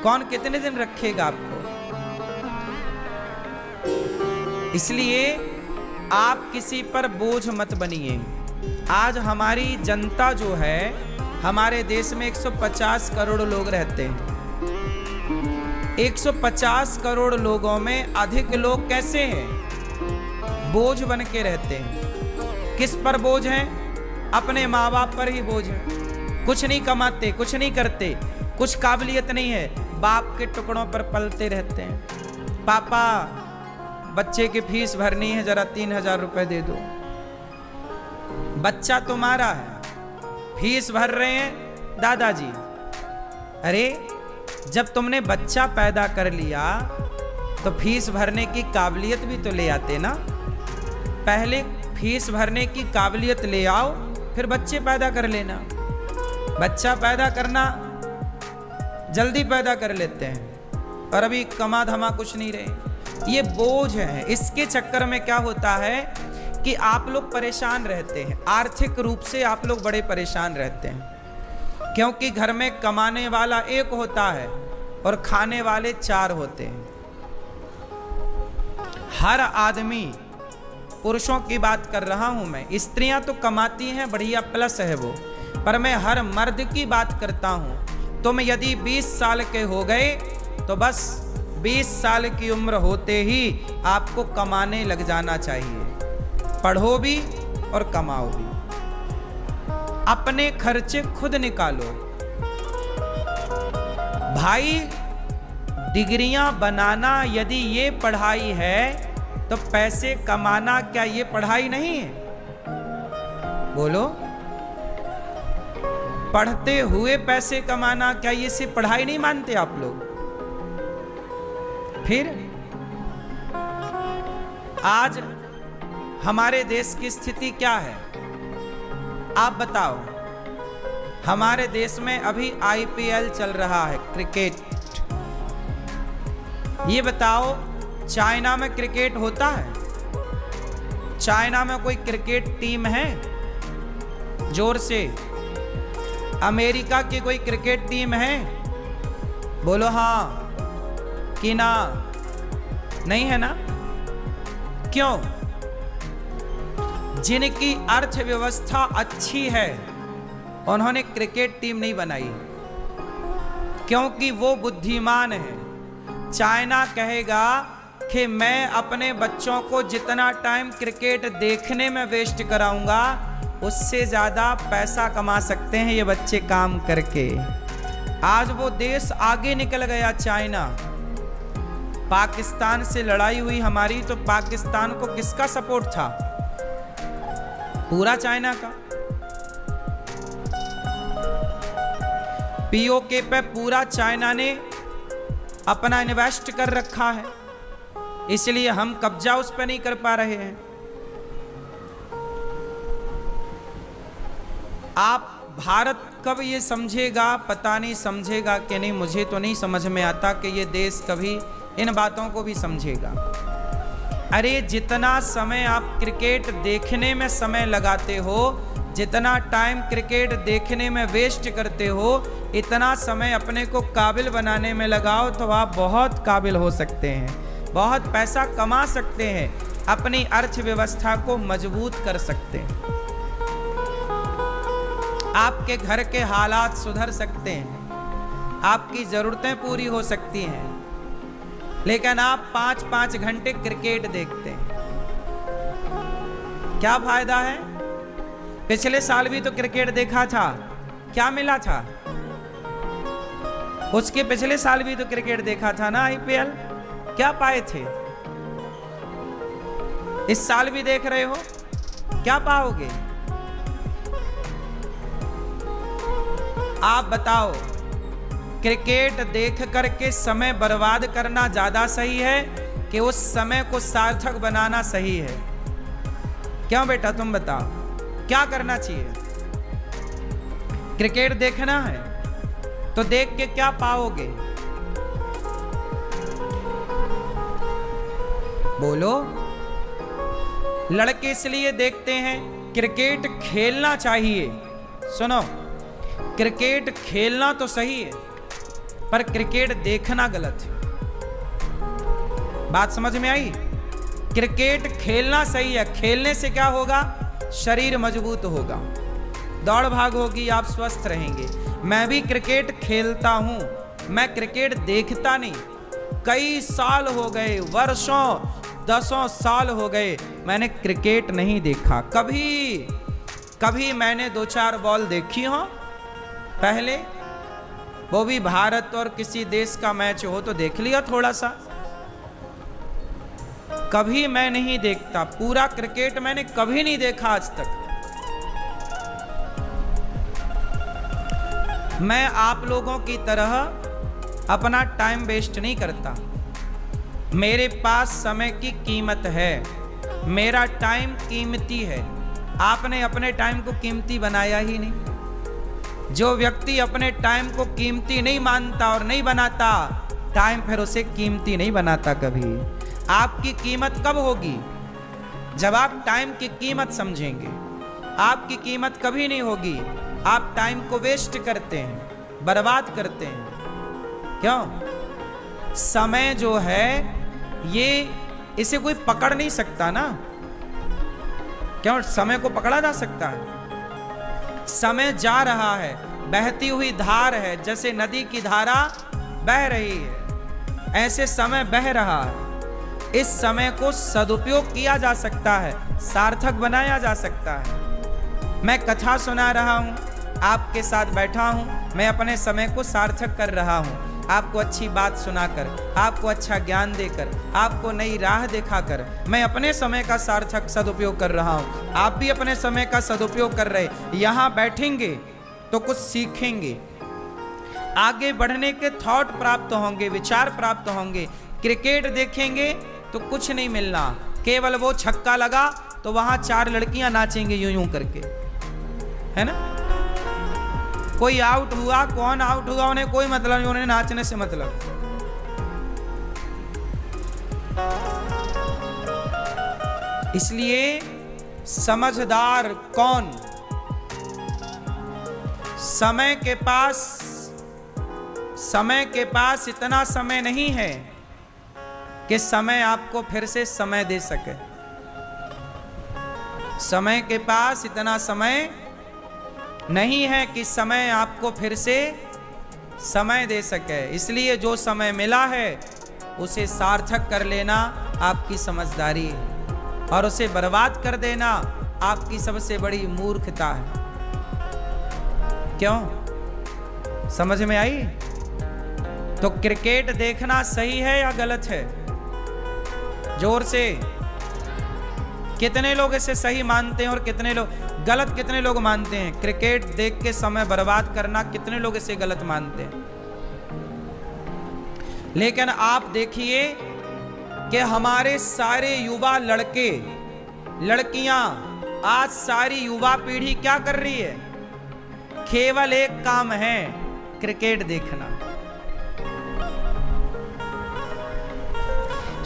कौन कितने दिन रखेगा आपको? इसलिए आप किसी पर बोझ मत बनिए। आज हमारी जनता जो है, हमारे देश में 150 करोड़ लोग रहते हैं। 150 करोड़ लोगों में अधिक लोग कैसे हैं? बोझ बन के रहते हैं। किस पर बोझ हैं? अपने माँ बाप पर ही बोझ है। कुछ नहीं कमाते, कुछ नहीं करते, कुछ काबिलियत नहीं है, बाप के टुकड़ों पर पलते रहते हैं। पापा बच्चे की फीस भरनी है, जरा 3,000 रुपए दे दो। बच्चा तुम्हारा है, फीस भर रहे हैं दादाजी। अरे जब तुमने बच्चा पैदा कर लिया तो फीस भरने की काबिलियत भी तो ले आते ना। पहले फीस भरने की काबिलियत ले आओ, फिर बच्चे पैदा कर लेना। बच्चा पैदा करना जल्दी पैदा कर लेते हैं और अभी कमा धमा कुछ नहीं रहे, ये बोझ है। इसके चक्कर में क्या होता है कि आप लोग परेशान रहते हैं, आर्थिक रूप से आप लोग बड़े परेशान रहते हैं, क्योंकि घर में कमाने वाला एक होता है और खाने वाले 4 होते हैं। हर आदमी, पुरुषों की बात कर रहा हूं मैं, स्त्रियां तो कमाती हैं, बढ़िया प्लस है वो, पर मैं हर मर्द की बात करता हूं। तुम यदि 20 साल के हो गए तो बस 20 साल की उम्र होते ही आपको कमाने लग जाना चाहिए। पढ़ो भी और कमाओ भी, अपने खर्चे खुद निकालो। भाई, डिग्रियां बनाना यदि ये पढ़ाई है तो पैसे कमाना क्या ये पढ़ाई नहीं है? बोलो, पढ़ते हुए पैसे कमाना क्या ये सिर्फ पढ़ाई नहीं मानते आप लोग? फिर आज हमारे देश की स्थिति क्या है आप बताओ। हमारे देश में अभी IPL चल रहा है, क्रिकेट। ये बताओ, चाइना में क्रिकेट होता है? चाइना में कोई क्रिकेट टीम है? जोर से। अमेरिका की कोई क्रिकेट टीम है? बोलो हाँ कि ना। नहीं है ना? क्यों? जिनकी अर्थव्यवस्था अच्छी है उन्होंने क्रिकेट टीम नहीं बनाई, क्योंकि वो बुद्धिमान है। चाइना कहेगा कि मैं अपने बच्चों को जितना टाइम क्रिकेट देखने में वेस्ट कराऊंगा उससे ज्यादा पैसा कमा सकते हैं ये बच्चे काम करके। आज वो देश आगे निकल गया, चाइना। पाकिस्तान से लड़ाई हुई हमारी तो पाकिस्तान को किसका सपोर्ट था? पूरा चाइना का। POK पे पूरा चाइना ने अपना इन्वेस्ट कर रखा है, इसलिए हम कब्जा उस पर नहीं कर पा रहे हैं। आप भारत कब ये समझेगा पता नहीं, समझेगा कि नहीं मुझे तो नहीं समझ में आता कि ये देश कभी इन बातों को भी समझेगा। अरे जितना समय आप क्रिकेट देखने में समय लगाते हो, जितना टाइम क्रिकेट देखने में वेस्ट करते हो, इतना समय अपने को काबिल बनाने में लगाओ तो आप बहुत काबिल हो सकते हैं, बहुत पैसा कमा सकते हैं, अपनी अर्थव्यवस्था को मजबूत कर सकते हैं, आपके घर के हालात सुधर सकते हैं, आपकी ज़रूरतें पूरी हो सकती हैं। लेकिन आप 5-5 घंटे क्रिकेट देखते हैं, क्या फायदा है? पिछले साल भी तो क्रिकेट देखा था, क्या मिला था? उसके पिछले साल भी तो क्रिकेट देखा था ना, IPL, क्या पाए थे? इस साल भी देख रहे हो, क्या पाओगे? आप बताओ, क्रिकेट देख करके समय बर्बाद करना ज्यादा सही है कि उस समय को सार्थक बनाना सही है? क्यों बेटा, तुम बताओ, क्या करना चाहिए? क्रिकेट देखना है तो देख के क्या पाओगे? बोलो। लड़के इसलिए देखते हैं, क्रिकेट खेलना चाहिए। सुनो, क्रिकेट खेलना तो सही है पर क्रिकेट देखना गलत है। बात समझ में आई? क्रिकेट खेलना सही है, खेलने से क्या होगा? शरीर मजबूत होगा, दौड़ भाग होगी, आप स्वस्थ रहेंगे। मैं भी क्रिकेट खेलता हूं, मैं क्रिकेट देखता नहीं। कई साल हो गए, वर्षों 10 साल हो गए मैंने क्रिकेट नहीं देखा। कभी मैंने 2-4 बॉल देखी हो पहले, वो भी भारत और किसी देश का मैच हो तो देख लिया थोड़ा सा। कभी मैं नहीं देखता, पूरा क्रिकेट मैंने कभी नहीं देखा आज तक। मैं आप लोगों की तरह अपना टाइम वेस्ट नहीं करता। मेरे पास समय की कीमत है, मेरा टाइम कीमती है। आपने अपने टाइम को कीमती बनाया ही नहीं। जो व्यक्ति अपने टाइम को कीमती नहीं मानता और नहीं बनाता, टाइम फिर उसे कीमती नहीं बनाता कभी। आपकी कीमत कब होगी? जब आप टाइम की कीमत समझेंगे। आपकी कीमत कभी नहीं होगी। आप टाइम को वेस्ट करते हैं, बर्बाद करते हैं। क्यों? समय जो है ये, इसे कोई पकड़ नहीं सकता ना। क्यों? समय को पकड़ा जा सकता है? समय जा रहा है, बहती हुई धार है। जैसे नदी की धारा बह रही है, ऐसे समय बह रहा है। इस समय को सदुपयोग किया जा सकता है, सार्थक बनाया जा सकता है। मैं कथा सुना रहा हूं, आपके साथ बैठा हूं, मैं अपने समय को सार्थक कर रहा हूं। आपको अच्छी बात सुनाकर, आपको अच्छा ज्ञान देकर, आपको नई राह दिखाकर मैं अपने समय का सार्थक सदुपयोग कर रहा हूं। आप भी अपने समय का सदुपयोग कर रहे। यहां बैठेंगे तो कुछ सीखेंगे, आगे बढ़ने के थॉट प्राप्त होंगे, विचार प्राप्त होंगे। क्रिकेट देखेंगे तो कुछ नहीं मिलना, केवल वो छक्का लगा तो वहां 4 लड़कियां नाचेंगे यूं यूं करके, है ना। कोई आउट हुआ, कौन आउट हुआ उन्हें कोई मतलब नहीं, उन्हें नाचने से मतलब। इसलिए समझदार कौन? समय के पास इतना समय नहीं है कि समय आपको फिर से समय दे सके। समय के पास इतना समय नहीं है कि समय आपको फिर से समय दे सके। इसलिए जो समय मिला है उसे सार्थक कर लेना आपकी समझदारी है, और उसे बर्बाद कर देना आपकी सबसे बड़ी मूर्खता है। क्यों? समझ में आई? तो क्रिकेट देखना सही है या गलत है? जोर से। कितने लोग इसे सही मानते हैं और कितने लोग गलत, कितने लोग मानते हैं? क्रिकेट देख के समय बर्बाद करना कितने लोग इसे गलत मानते हैं? लेकिन आप देखिए कि हमारे सारे युवा लड़के लड़कियां, आज सारी युवा पीढ़ी क्या कर रही है? केवल एक काम है, क्रिकेट देखना।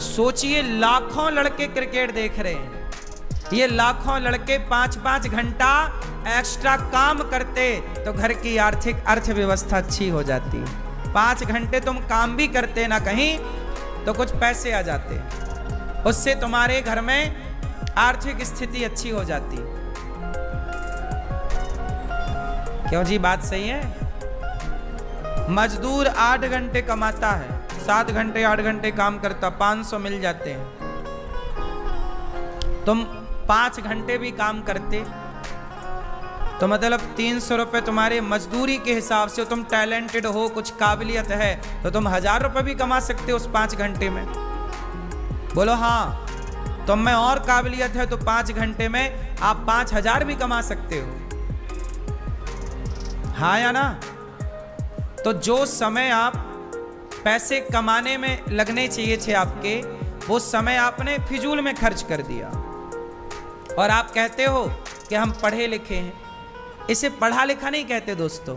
सोचिए, लाखों लड़के क्रिकेट देख रहे हैं। ये लाखों लड़के 5-5 घंटा एक्स्ट्रा काम करते तो घर की आर्थिक अर्थव्यवस्था अच्छी हो जाती। 5 घंटे तुम काम भी करते ना कहीं तो कुछ पैसे आ जाते, उससे तुम्हारे घर में आर्थिक स्थिति अच्छी हो जाती। क्यों जी? बात सही है। मजदूर 8 घंटे कमाता है, 7 घंटे 8 घंटे काम करता, 500 मिल जाते हैं। तुम 5 घंटे भी काम करते तो मतलब 300 रुपये तुम्हारे मजदूरी के हिसाब से, तुम टैलेंटेड हो, कुछ काबिलियत है तो तुम 1000 रुपये भी कमा सकते हो उस 5 घंटे में। बोलो हाँ। तुम में और काबिलियत है तो 5 घंटे में आप 5000 भी कमा सकते हो, हाँ या ना? तो जो समय आप पैसे कमाने में लगने चाहिए थे आपके, वो समय आपने फिजूल में खर्च कर दिया। और आप कहते हो कि हम पढ़े लिखे हैं। इसे पढ़ा लिखा नहीं कहते दोस्तों,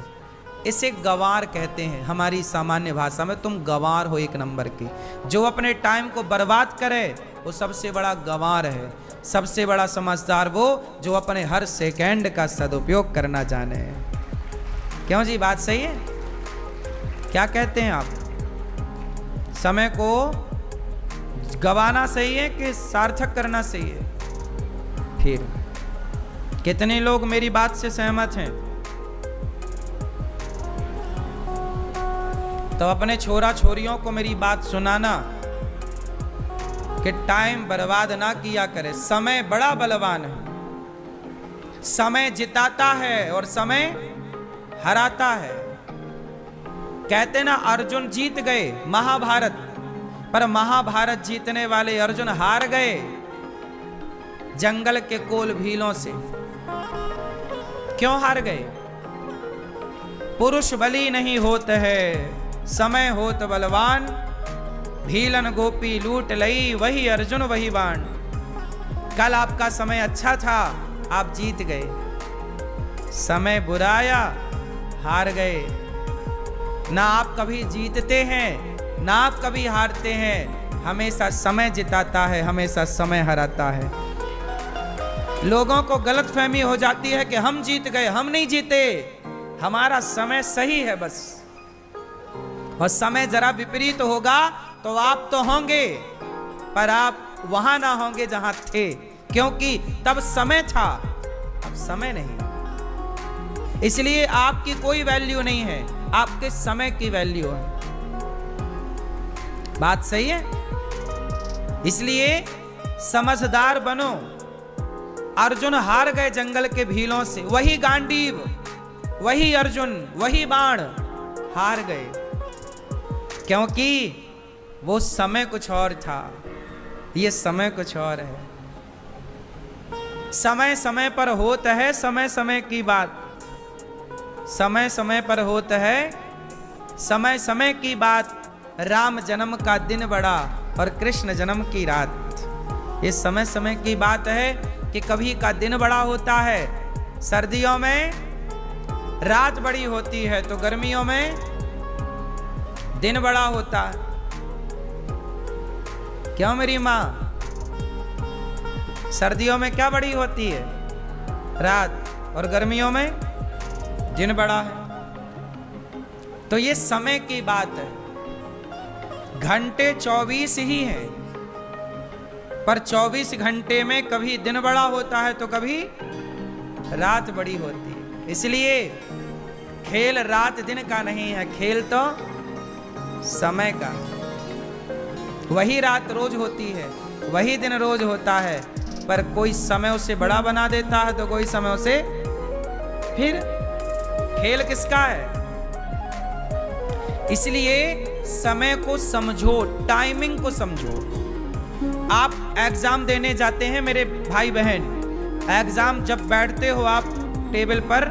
इसे गंवार कहते हैं हमारी सामान्य भाषा में। तुम गंवार हो एक नंबर के। जो अपने टाइम को बर्बाद करे वो सबसे बड़ा गंवार है। सबसे बड़ा समझदार वो जो अपने हर सेकंड का सदुपयोग करना जाने। क्यों जी? बात सही है। क्या कहते हैं आप? समय को गंवाना सही है कि सार्थक करना सही है? फिर कितने लोग मेरी बात से सहमत हैं? तो अपने छोरा छोरियों को मेरी बात सुनाना कि टाइम बर्बाद ना किया करे। समय बड़ा बलवान है। समय जिताता है और समय हराता है। कहते ना, अर्जुन जीत गए महाभारत, पर महाभारत जीतने वाले अर्जुन हार गए जंगल के कोल भीलों से। क्यों हार गए? पुरुष बली नहीं होते हैं, समय होत बलवान, भीलन गोपी लूट लई, वही अर्जुन वही बाण। कल आपका समय अच्छा था, आप जीत गए। समय बुराया, हार गए। ना आप कभी जीतते हैं ना आप कभी हारते हैं, हमेशा समय जिताता है, हमेशा समय हराता है। लोगों को गलतफहमी हो जाती है कि हम जीत गए, हम नहीं जीते, हमारा समय सही है बस। और समय जरा विपरीत होगा तो आप तो होंगे, पर आप वहां ना होंगे जहां थे, क्योंकि तब समय था, अब समय नहीं। इसलिए आपकी कोई वैल्यू नहीं है, आपके समय की वैल्यू है। बात सही है? इसलिए समझदार बनो। अर्जुन हार गए जंगल के भीलों से, वही गांडीव, वही अर्जुन, वही बाण, हार गए, क्योंकि वो समय कुछ और था, ये समय कुछ और है। समय समय पर होता है समय समय की बात, समय समय पर होता है समय समय की बात। राम जन्म का दिन बड़ा और कृष्ण जन्म की रात, ये समय समय की बात है कि कभी का दिन बड़ा होता है, सर्दियों में रात बड़ी होती है, तो गर्मियों में दिन बड़ा होता है। क्यों मेरी माँ? सर्दियों में क्या बड़ी होती है? रात, और गर्मियों में दिन बड़ा है। तो ये समय की बात है। घंटे 24 ही हैं, पर 24 घंटे में कभी दिन बड़ा होता है तो कभी रात बड़ी होती है। इसलिए खेल रात दिन का नहीं है, खेल तो समय का। वही रात रोज होती है, वही दिन रोज होता है, पर कोई समय उसे बड़ा बना देता है तो कोई समय उसे, फिर खेल किसका है? इसलिए समय को समझो, टाइमिंग को समझो। आप एग्जाम देने जाते हैं मेरे भाई बहन, एग्जाम जब बैठते हो आप टेबल पर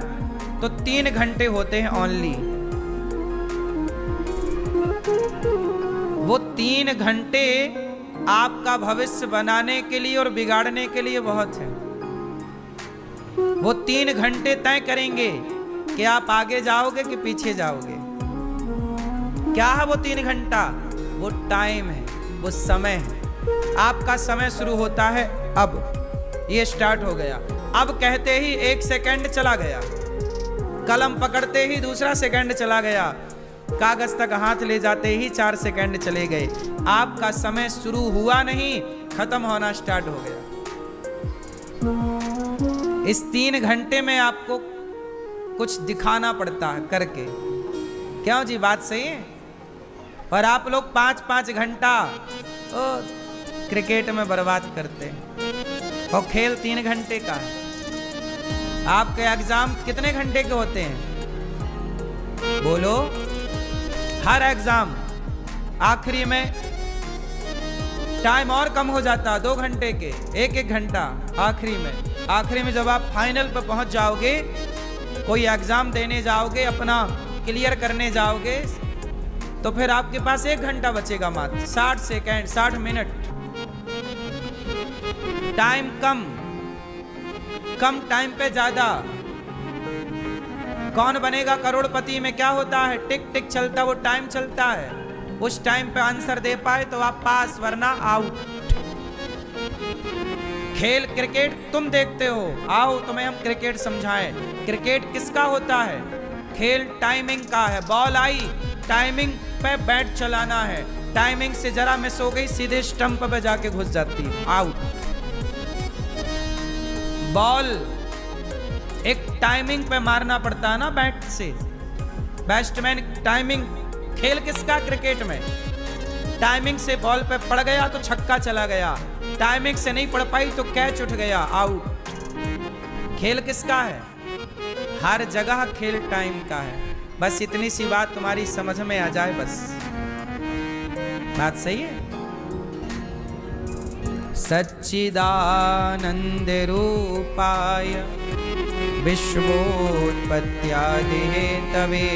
तो 3 घंटे होते हैं ओनली। वो 3 घंटे आपका भविष्य बनाने के लिए और बिगाड़ने के लिए बहुत है। वो 3 घंटे तय करेंगे कि आप आगे जाओगे कि पीछे जाओगे। क्या है वो 3 घंटा? वो टाइम है, वो समय है। आपका समय शुरू होता है अब, ये स्टार्ट हो गया, अब कहते ही 1 सेकंड चला गया, कलम पकड़ते ही दूसरा सेकंड चला गया, कागज तक हाथ ले जाते ही 4 सेकंड चले गए। आपका समय शुरू हुआ नहीं, खत्म होना स्टार्ट हो गया। इस 3 घंटे में आपको कुछ दिखाना पड़ता है करके। क्यों जी? बात सही है। और आप लोग 5-5 घंटा क्रिकेट में बर्बाद करते हैं, और खेल 3 घंटे का है। आपके एग्जाम कितने घंटे के होते हैं? बोलो। हर एग्जाम आखिरी में टाइम और कम हो जाता है, 2 घंटे के, 1-1 घंटा आखिरी में जब आप फाइनल पर पहुंच जाओगे, कोई एग्जाम देने जाओगे, अपना क्लियर करने जाओगे, तो फिर आपके पास 1 घंटा बचेगा मात्र, 60 सेकंड, 60 मिनट। टाइम कम टाइम पे ज्यादा। कौन बनेगा करोड़पति में क्या होता है? टिक टिक चलता, वो टाइम चलता है। उस टाइम पे आंसर दे पाए तो आप पास, वरना आउट। खेल क्रिकेट तुम देखते हो, आओ तुम्हें हम क्रिकेट समझाएं। क्रिकेट किसका होता है? खेल टाइमिंग का है। बॉल आई, टाइमिंग पे बैट चलाना है, टाइमिंग से जरा मिस हो गई, सीधे स्टंप पे जाके घुस जाती है, आउट। बॉल एक टाइमिंग पे मारना पड़ता है ना बैट से, बैट्समैन टाइमिंग। खेल किसका? क्रिकेट में टाइमिंग से बॉल पे पड़ गया तो छक्का चला गया, टाइमिंग से नहीं पड़ पाई तो कैच उठ गया, आउट। खेल किसका है? हर जगह खेल टाइम का है। बस इतनी सी बात तुम्हारी समझ में आ जाए, बस। बात सही है? सच्चिदानंद रूपाय विश्वोत्पत्त्यादि हेतवे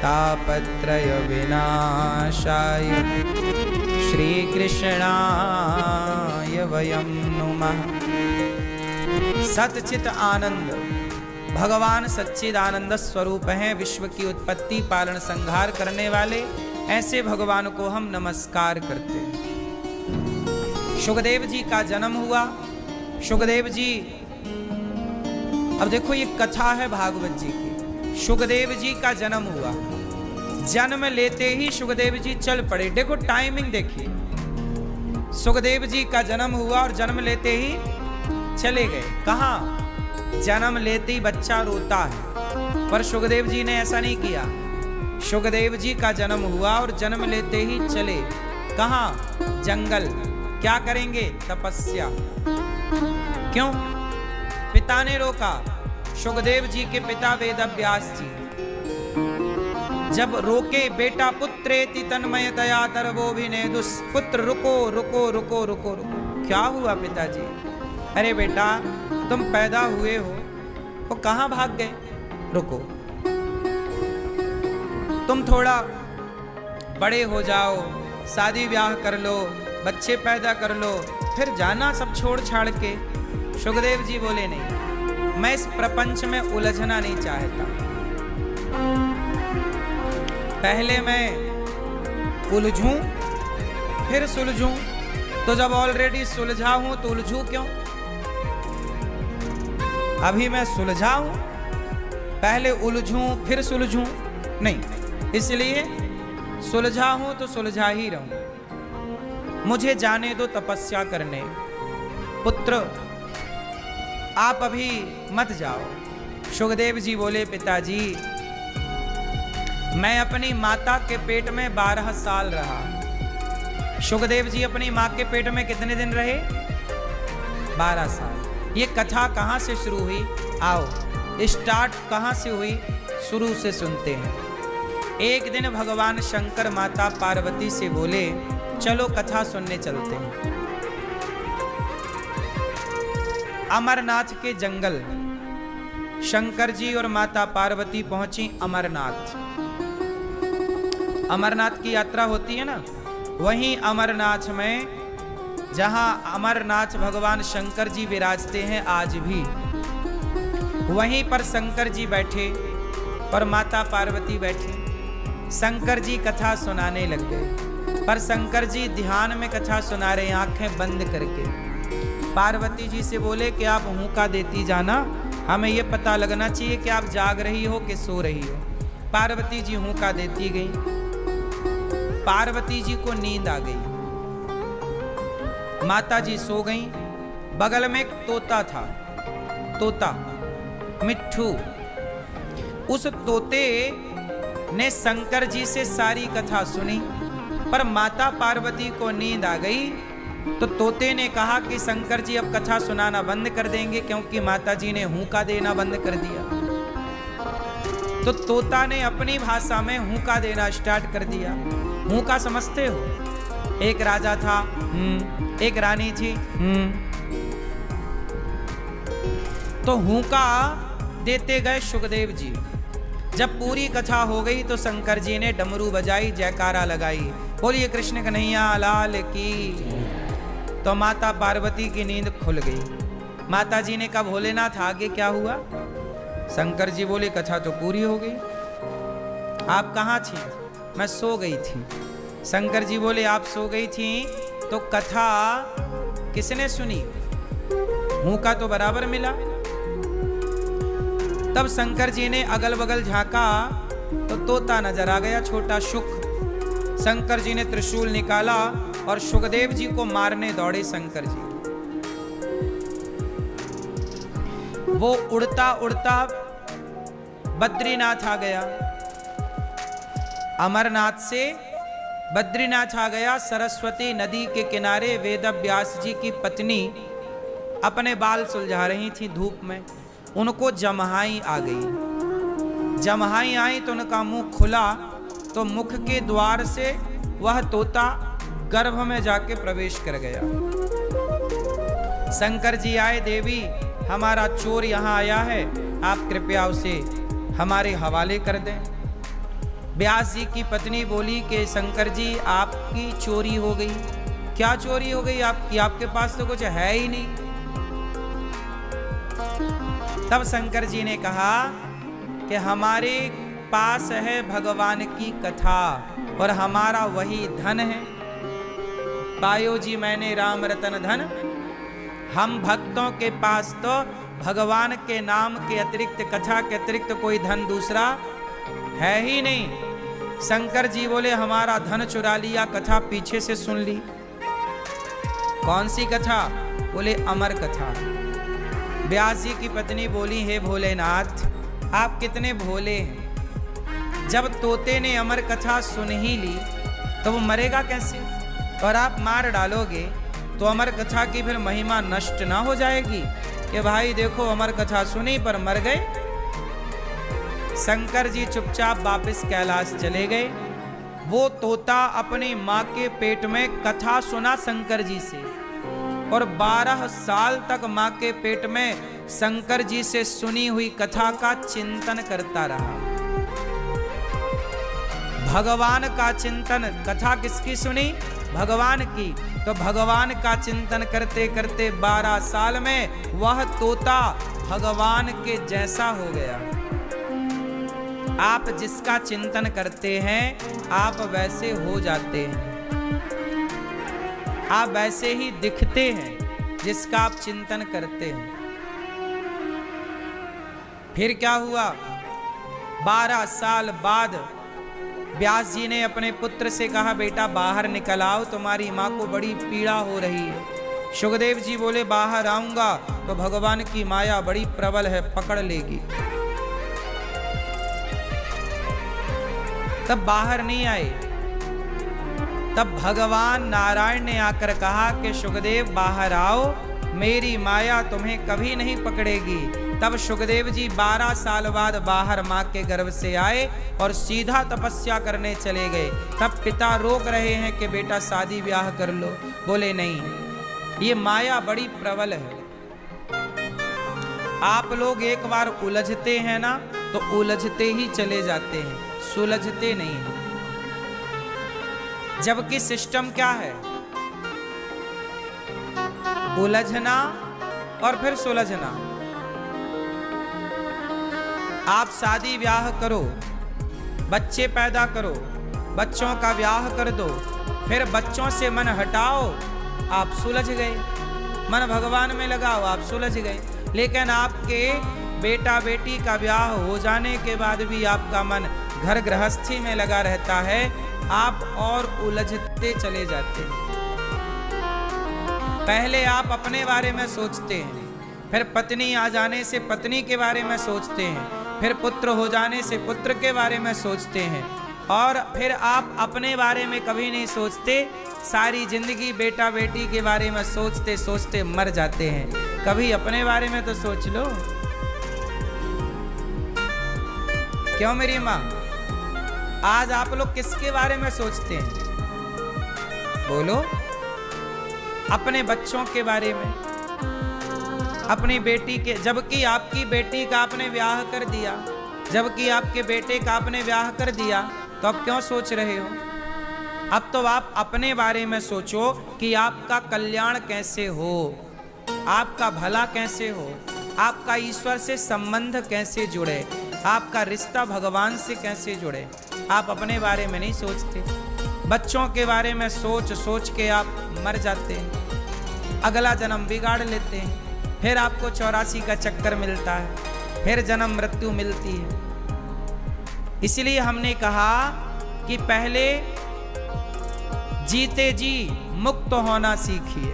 तापत्रय विनाशाय श्री कृष्णाय वयं नुमः। सच्चित आनंद भगवान सच्चिदानंद स्वरूप हैं, विश्व की उत्पत्ति पालन संहार करने वाले। ऐसे भगवान को हम नमस्कार करते हैं। शुकदेव जी का जन्म हुआ। शुकदेव जी, अब देखो ये कथा है भागवत जी की। शुकदेव जी का जन्म हुआ, जन्म लेते ही शुकदेव जी चल पड़े। देखो टाइमिंग देखिए, शुकदेव जी का जन्म हुआ और जन्म लेते ही चले गए। कहाँ? जन्म लेते ही बच्चा रोता है, पर शुकदेव जी ने ऐसा नहीं किया। शुकदेव जी का जन्म हुआ और जन्म लेते ही चले। कहाँ? जंगल। क्या करेंगे? तपस्या। क्यों? पिता ने रोका। शुकदेव जी के पिता वेदव्यास जी जब रोके, बेटा पुत्रेति तन्मयतया तरवोभिनेदुस, पुत्र रुको रुको रुको रुको रुको। क्या हुआ पिताजी? अरे बेटा तुम पैदा हुए हो, वो कहाँ भाग गए? रुको, तुम थोड़ा बड़े हो जाओ, शादी ब्याह कर लो, बच्चे पैदा कर लो, फिर जाना सब छोड़ छाड़ के। शुकदेव जी बोले नहीं, मैं इस प्रपंच में उलझना नहीं चाहता। पहले मैं उलझूं फिर सुलझूं, तो जब ऑलरेडी सुलझा हूं तो उलझूं क्यों? अभी मैं सुलझा हूं, पहले उलझूं फिर सुलझूं नहीं, इसलिए सुलझा हूं तो सुलझा ही रहूं। मुझे जाने दो तपस्या करने। पुत्र आप अभी मत जाओ। शुकदेव जी बोले, पिताजी मैं अपनी माता के पेट में 12 साल रहा। शुकदेव जी अपनी माँ के पेट में कितने दिन रहे? 12 साल। ये कथा कहाँ से शुरू हुई? आओ स्टार्ट कहाँ से हुई, शुरू से सुनते हैं। एक दिन भगवान शंकर माता पार्वती से बोले, चलो कथा सुनने चलते हैं। अमरनाथ के जंगल शंकर जी और माता पार्वती पहुंची अमरनाथ। अमरनाथ की यात्रा होती है ना, वहीं अमरनाथ में जहां अमरनाथ भगवान शंकर जी विराजते हैं आज भी, वहीं पर शंकर जी बैठे और माता पार्वती बैठी। शंकर जी कथा सुनाने लग गए, पर शंकर जी ध्यान में कथा सुना रहे, आंखें बंद करके। पार्वती जी से बोले कि आप हुंका देती जाना, हमें ये पता लगना चाहिए कि आप जाग रही हो कि सो रही हो। पार्वती जी हुंका देती गई। पार्वती जी को नींद आ गई, माता जी सो गई। बगल में एक तोता था, तोता मिट्ठू। उस तोते ने शंकर जी से सारी कथा सुनी, पर माता पार्वती को नींद आ गई। तो तोते ने कहा कि शंकर जी अब कथा सुनाना बंद कर देंगे, क्योंकि माता जी ने हुंका देना बंद कर दिया। तो तोता ने अपनी भाषा में हुंका देना स्टार्ट कर दिया। हुंका समझते हो? एक राजा था, एक रानी थी, तो हुंका देते गए शुकदेव जी। जब पूरी कथा हो गई तो शंकर जी ने डमरू बजाई, जयकारा लगाई, बोलिए कृष्ण कन्हैया लाल की। तो माता पार्वती की नींद खुल गई। माता जी ने कहा, भोलेनाथ आगे क्या हुआ? शंकर जी बोले, कथा तो पूरी हो गई। आप कहाँ थी? मैं सो गई थी। शंकर जी बोले, आप सो गई थी तो कथा किसने सुनी? हुंका तो बराबर मिला। तब शंकर जी ने अगल बगल झांका तो तोता नजर आ गया, छोटा शुक। शंकर जी ने त्रिशूल निकाला और शुकदेव जी को मारने दौड़े शंकर जी। वो उड़ता उड़ता बद्रीनाथ आ गया। अमरनाथ से बद्रीनाथ आ गया। सरस्वती नदी के किनारे वेदव्यास जी की पत्नी अपने बाल सुलझा रही थी धूप में। उनको जमहाई आ गई। जमहाई आई तो उनका मुंह खुला, तो मुख के द्वार से वह तोता गर्भ में जाके प्रवेश कर गया। शंकर जी आए, देवी हमारा चोर यहाँ आया है, आप कृपया उसे हमारे हवाले कर दें। व्यास जी की पत्नी बोली कि शंकर जी आपकी चोरी हो गई। क्या चोरी हो गई आपकी? आपके पास तो कुछ है ही नहीं। तब शंकर जी ने कहा कि हमारे पास है भगवान की कथा और हमारा वही धन है। पायो जी मैंने राम रतन धन। हम भक्तों के पास तो भगवान के नाम के अतिरिक्त, कथा के अतिरिक्त कोई धन दूसरा है ही नहीं। शंकर जी बोले हमारा धन चुरा लिया, कथा पीछे से सुन ली। कौन सी कथा? बोले अमर कथा। व्यास जी की पत्नी बोली हे भोलेनाथ आप कितने भोले हैं। जब तोते ने अमर कथा सुन ही ली तो वो मरेगा कैसे? और आप मार डालोगे तो अमर कथा की फिर महिमा नष्ट ना हो जाएगी कि भाई देखो अमर कथा सुनी पर मर गए। शंकर जी चुपचाप वापस कैलाश चले गए। वो तोता अपनी माँ के पेट में कथा सुना शंकर जी से और 12 साल तक माँ के पेट में शंकर जी से सुनी हुई कथा का चिंतन करता रहा। भगवान का चिंतन। कथा किसकी सुनी? भगवान की। तो भगवान का चिंतन करते करते 12 साल में वह तोता भगवान के जैसा हो गया। आप जिसका चिंतन करते हैं आप वैसे हो जाते हैं। आप वैसे ही दिखते हैं जिसका आप चिंतन करते हैं। फिर क्या हुआ? 12 साल बाद व्यास जी ने अपने पुत्र से कहा बेटा बाहर निकल आओ, तुम्हारी माँ को बड़ी पीड़ा हो रही है। सुखदेव जी बोले बाहर आऊंगा तो भगवान की माया बड़ी प्रबल है, पकड़ लेगी। तब बाहर नहीं आए। तब भगवान नारायण ने आकर कहा कि सुखदेव बाहर आओ, मेरी माया तुम्हें कभी नहीं पकड़ेगी। तब सुखदेव जी 12 साल बाद बाहर माँ के गर्भ से आए और सीधा तपस्या करने चले गए। तब पिता रोक रहे हैं कि बेटा शादी ब्याह कर लो। बोले नहीं, ये माया बड़ी प्रबल है। आप लोग एक बार उलझते हैं ना तो उलझते ही चले जाते हैं, सुलझते नहीं हैं। जबकि सिस्टम क्या है? उलझना और फिर सुलझना। आप शादी ब्याह करो, बच्चे पैदा करो, बच्चों का ब्याह कर दो, फिर बच्चों से मन हटाओ, आप सुलझ गए। मन भगवान में लगाओ, आप सुलझ गए। लेकिन आपके बेटा बेटी का ब्याह हो जाने के बाद भी आपका मन घर गृहस्थी में लगा रहता है, आप और उलझते चले जाते हैं। पहले आप अपने बारे में सोचते हैं, फिर पत्नी आ जाने से पत्नी के बारे में सोचते हैं, फिर पुत्र हो जाने से पुत्र के बारे में सोचते हैं, और फिर आप अपने बारे में कभी नहीं सोचते। सारी जिंदगी बेटा बेटी के बारे में सोचते सोचते मर जाते हैं। कभी अपने बारे में तो सोच लो। क्यों मेरी माँ? आज आप लोग किसके बारे में सोचते हैं? बोलो। अपने बच्चों के बारे में, अपनी बेटी के। जबकि आपकी बेटी का आपने ब्याह कर दिया, जबकि आपके बेटे का आपने ब्याह कर दिया, तो अब क्यों सोच रहे हो? अब तो आप अपने बारे में सोचो कि आपका कल्याण कैसे हो, आपका भला कैसे हो, आपका ईश्वर से संबंध कैसे जुड़े, आपका रिश्ता भगवान से कैसे जुड़े। आप अपने बारे में नहीं सोचते। बच्चों के बारे में सोच सोच के आप मर जाते हैं, अगला जन्म बिगाड़ लेते हैं, फिर आपको 84 का चक्कर मिलता है, फिर जन्म मृत्यु मिलती है। इसलिए हमने कहा कि पहले जीते जी मुक्त होना सीखिए,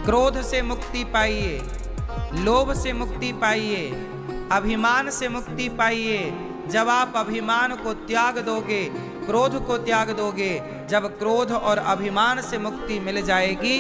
क्रोध से मुक्ति पाइए, लोभ से मुक्ति पाइए, अभिमान से मुक्ति पाइए। जब आप अभिमान को त्याग दोगे, क्रोध को त्याग दोगे, जब क्रोध और अभिमान से मुक्ति मिल जाएगी,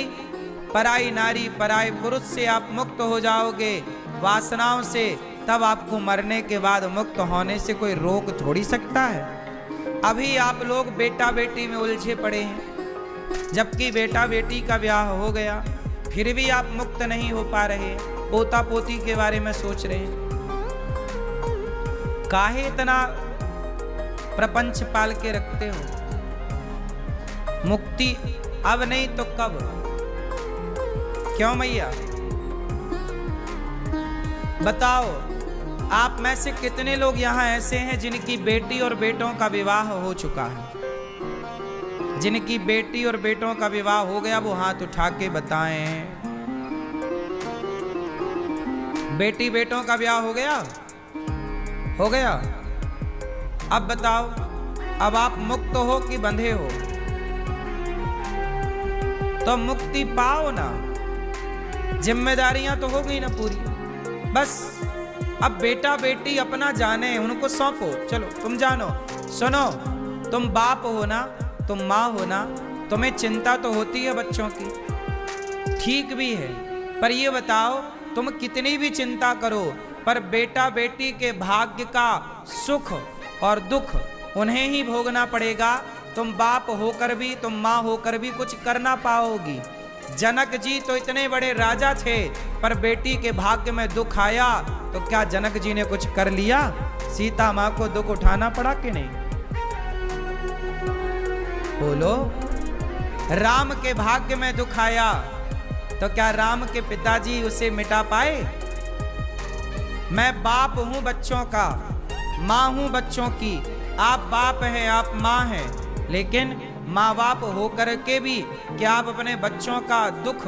पराई नारी पराई पुरुष से आप मुक्त हो जाओगे, वासनाओं से, तब आपको मरने के बाद मुक्त होने से कोई रोक थोड़ी सकता है। अभी आप लोग बेटा बेटी में उलझे पड़े हैं, जबकि बेटा बेटी का ब्याह हो गया, फिर भी आप मुक्त नहीं हो पा रहे, पोता पोती के बारे में सोच रहे हैं। काहे इतना प्रपंच पाल के रखते हो। मुक्ति अब नहीं तो कब? क्यों मैया बताओ? आप में से कितने लोग यहाँ ऐसे हैं जिनकी बेटी और बेटों का विवाह हो चुका है? जिनकी बेटी और बेटों का विवाह हो गया वो हाथ उठा के बताएं। बेटी बेटों का विवाह हो गया? हो गया। अब बताओ, अब आप मुक्त हो कि बंधे हो? तो मुक्ति पाओ ना, जिम्मेदारियां तो हो गई ना पूरी। बस अब बेटा बेटी अपना जाने, उनको सौंपो। चलो तुम जानो। सुनो, तुम बाप हो ना, तुम माँ हो ना, तुम्हें चिंता तो होती है बच्चों की, ठीक भी है। पर ये बताओ, तुम कितनी भी चिंता करो पर बेटा बेटी के भाग्य का सुख और दुख उन्हें ही भोगना पड़ेगा। तुम बाप होकर भी, तुम माँ होकर भी कुछ कर ना पाओगी। जनक जी तो इतने बड़े राजा थे, पर बेटी के भाग्य में दुख आया तो क्या जनक जी ने कुछ कर लिया? सीता माँ को दुख उठाना पड़ा कि नहीं? बोलो। राम के भाग्य में दुख आया तो क्या राम के पिताजी उसे मिटा पाए? मैं बाप हूं बच्चों का, माँ हूं बच्चों की। आप बाप हैं, आप माँ हैं, लेकिन माँ बाप होकर के भी क्या आप अपने बच्चों का दुख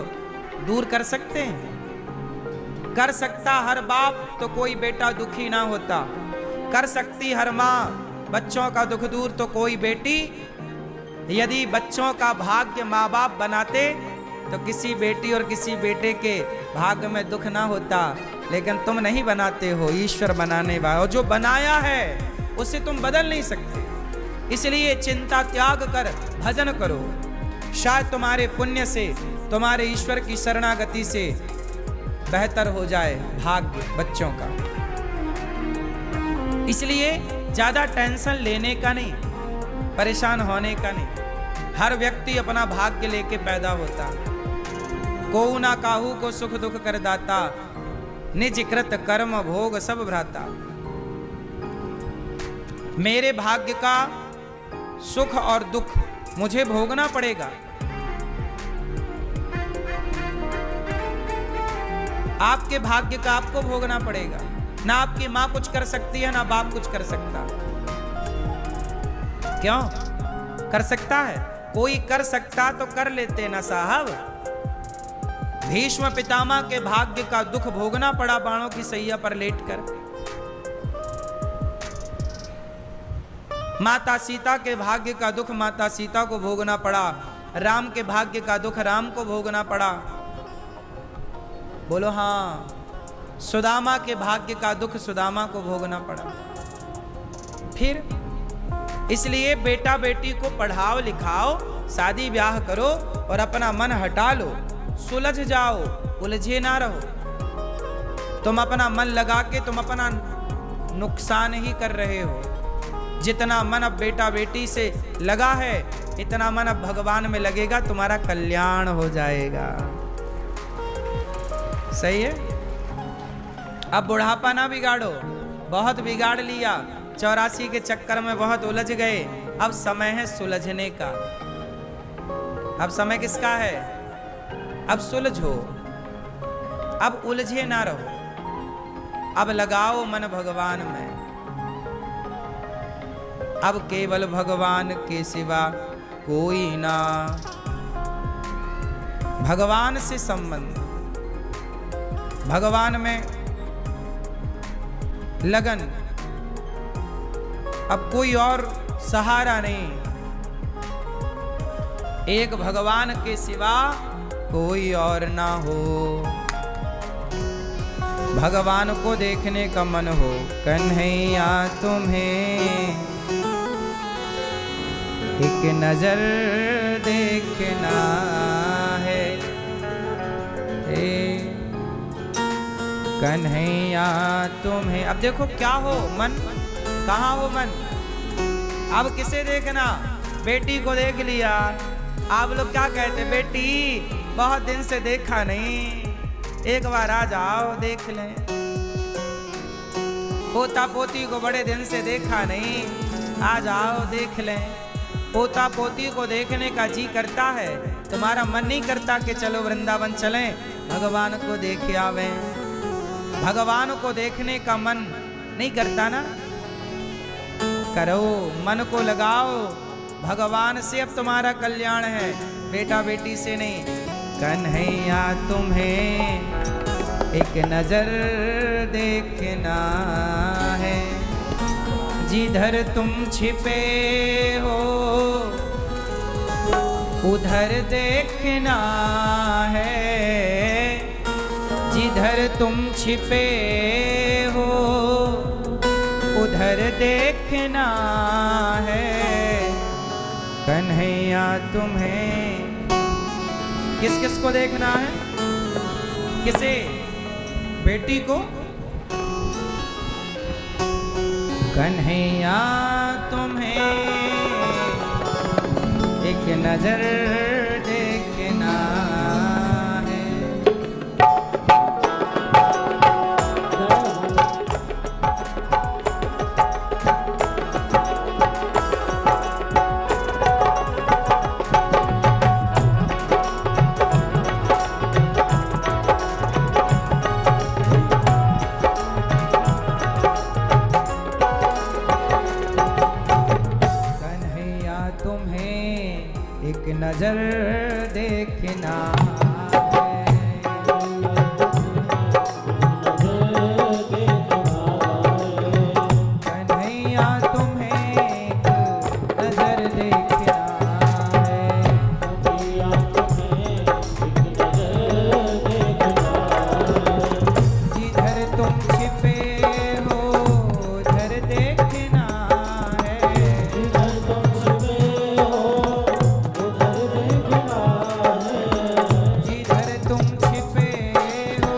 दूर कर सकते हैं? कर सकता हर बाप तो कोई बेटा दुखी ना होता। कर सकती हर माँ बच्चों का दुख दूर तो कोई बेटी। यदि बच्चों का भाग्य माँ बाप बनाते तो किसी बेटी और किसी बेटे के भाग्य में दुख ना होता। लेकिन तुम नहीं बनाते हो, ईश्वर बनाने वाला, और जो बनाया है उसे तुम बदल नहीं सकते। इसलिए चिंता त्याग कर भजन करो। शायद तुम्हारे पुण्य से, तुम्हारे ईश्वर की शरणागति से बेहतर हो जाए भाग्य बच्चों का। इसलिए ज्यादा टेंशन लेने का नहीं, परेशान होने का नहीं। हर व्यक्ति अपना भाग्य लेके पैदा होता। को ना काहू को सुख दुख कर दाता, निज कृत कर्म भोग सब भ्राता। मेरे भाग्य का सुख और दुख मुझे भोगना पड़ेगा। आपके भाग्य का आपको भोगना पड़ेगा। ना आपकी मां कुछ कर सकती है, ना बाप कुछ कर सकता। क्यों? कर सकता है कोई? कर सकता तो कर लेते ना साहब। भीष्म पितामह के भाग्य का दुख भोगना पड़ा बाणों की सैया पर लेटकर। माता सीता के भाग्य का दुख माता सीता को भोगना पड़ा। राम के भाग्य का दुख राम को भोगना पड़ा। बोलो हाँ। सुदामा के भाग्य का दुख सुदामा को भोगना पड़ा। फिर इसलिए बेटा बेटी को पढ़ाओ लिखाओ, शादी ब्याह करो और अपना मन हटा लो। सुलझ जाओ, उलझे ना रहो। तुम अपना मन लगा के तुम अपना नुकसान ही कर रहे हो। जितना मन अब बेटा बेटी से लगा है, इतना मन अब भगवान में लगेगा, तुम्हारा कल्याण हो जाएगा। सही है? अब बुढ़ापा ना बिगाड़ो। बहुत बिगाड़ लिया, 84 के चक्कर में बहुत उलझ गए। अब समय है सुलझने का। अब समय किसका है? अब सुलझो, अब उलझे ना रहो, अब लगाओ मन भगवान में। अब केवल भगवान के सिवा कोई ना। भगवान से संबंध, भगवान में लगन, अब कोई और सहारा नहीं। एक भगवान के सिवा कोई और ना हो। भगवान को देखने का मन हो, कन्हैया तुम्हें एक नजर देखना है। कन्हैया तुम्हें, अब देखो क्या हो मन, कहाँ हो मन? अब किसे देखना? बेटी को देख लिया। आप लोग क्या कहते? बेटी बहुत दिन से देखा नहीं, एक बार आ जाओ देख लें। पोता पोती को बड़े दिन से देखा नहीं, आज आओ देख लें। पोता पोती को देखने का जी करता है, तुम्हारा मन नहीं करता कि चलो वृंदावन चलें, भगवान को देख आवे। भगवान को देखने का मन नहीं करता ना? करो, मन को लगाओ, भगवान से अब तुम्हारा कल्याण है, बेटा बेटी से नहीं। कन्हैया तुम्हें एक नजर देखना है, जिधर तुम छिपे हो उधर देखना है, जिधर तुम छिपे हो उधर देखना है। कन्हैया तुम्हें किस किस को देखना है? किसे? बेटी को? कन्हैया तुम्हें एक नजर देखना है। नजर देखना कन्हैया तुम्हें एक नजर देखना है, कन्हैया तुम्हें एक नजर देखना है, जिधर तुम छिपे हो उधर देखना है, जिधर तुम छिपे हो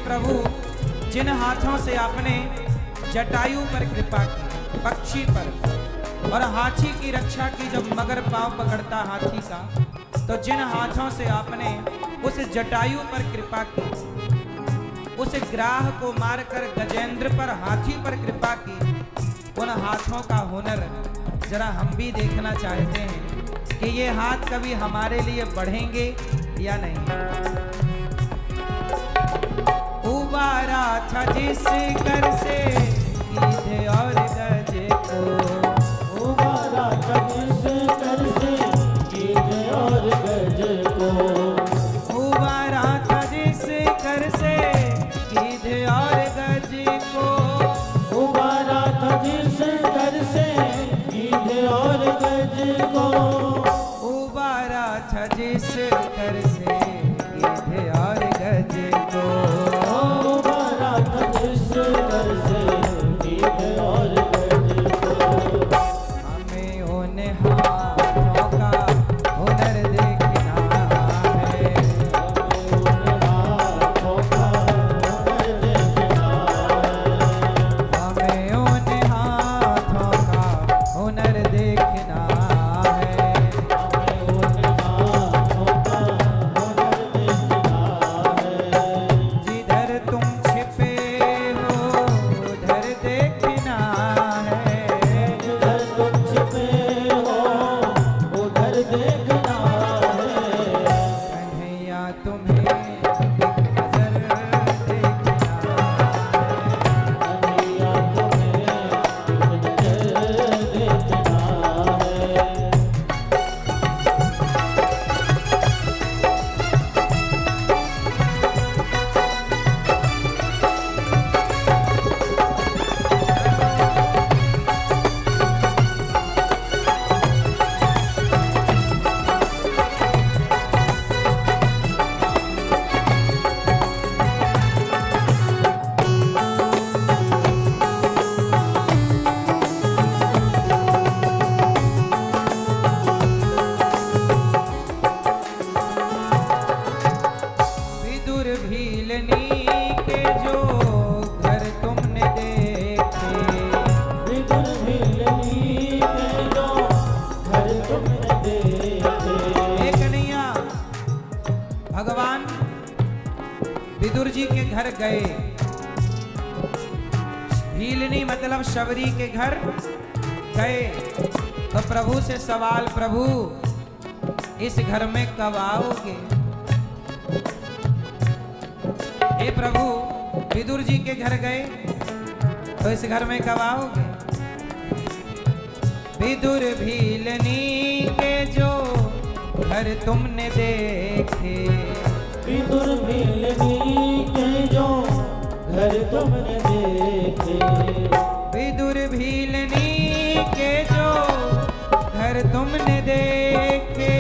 प्रभु, जिन हाथों से आपने जटायु पर कृपा की, पक्षी पर, और हाथी की रक्षा की, जब मगर पांव पकड़ता हाथी का, तो जिन हाथों से आपने उस जटायु पर कृपा की, उस ग्राह को मारकर गजेंद्र पर, हाथी पर कृपा की, उन हाथों का हुनर जरा हम भी देखना चाहते हैं कि ये हाथ कभी हमारे लिए बढ़ेंगे या नहीं। उबारा था जिस कर से कीधे और गजे को, उबारा था जिस कर से कीधे और गजे को, उबारा था जिस कर से कीधे और गजे को, उबारा था जिस कर से कीधे और गजे को, उबारा था जिस कर से कीधे और गजे को, हमें उन हाथों का हुनर देखना है, हमें उन हाथों का हुनर देखना है, तुमने देखे। हे कन्हैया, भगवान विदुर जी के घर गए, भीलनी मतलब शबरी के घर गए, तो प्रभु से सवाल, प्रभु इस घर में कब आओगे? हे प्रभु, विदुर जी के घर गए तो इस घर में कब आओगे? विदुर भीलनी के जो घर तुमने देखे, विदुर भीलनी के जो घर तुमने देखे, विदुर भीलनी के जो घर तुमने देखे,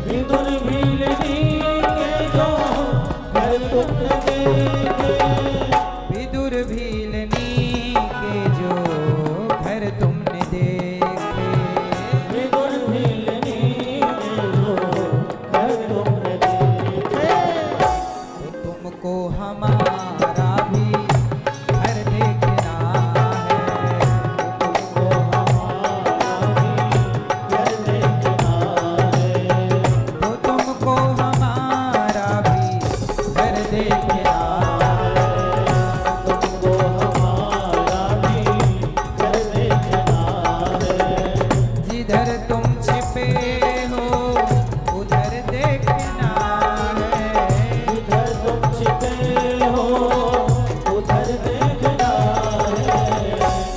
विदुर भीलनी के जो घर तुमने देखे, विदुर भीलनी के जो घर तुमने देखे, विदुर भीलनी के जो घर तुमने देखे। तो तुमको हमारा भी घर देखना है, तुमको हमारा भी घर देखना है, तो तुमको हमारा भी घर देखना है, तुमको हमारा भी घर देखना है, जिधर तुम छिपे हो उधर देखना है, जिधर तुम छिपे हो उधर देखना है,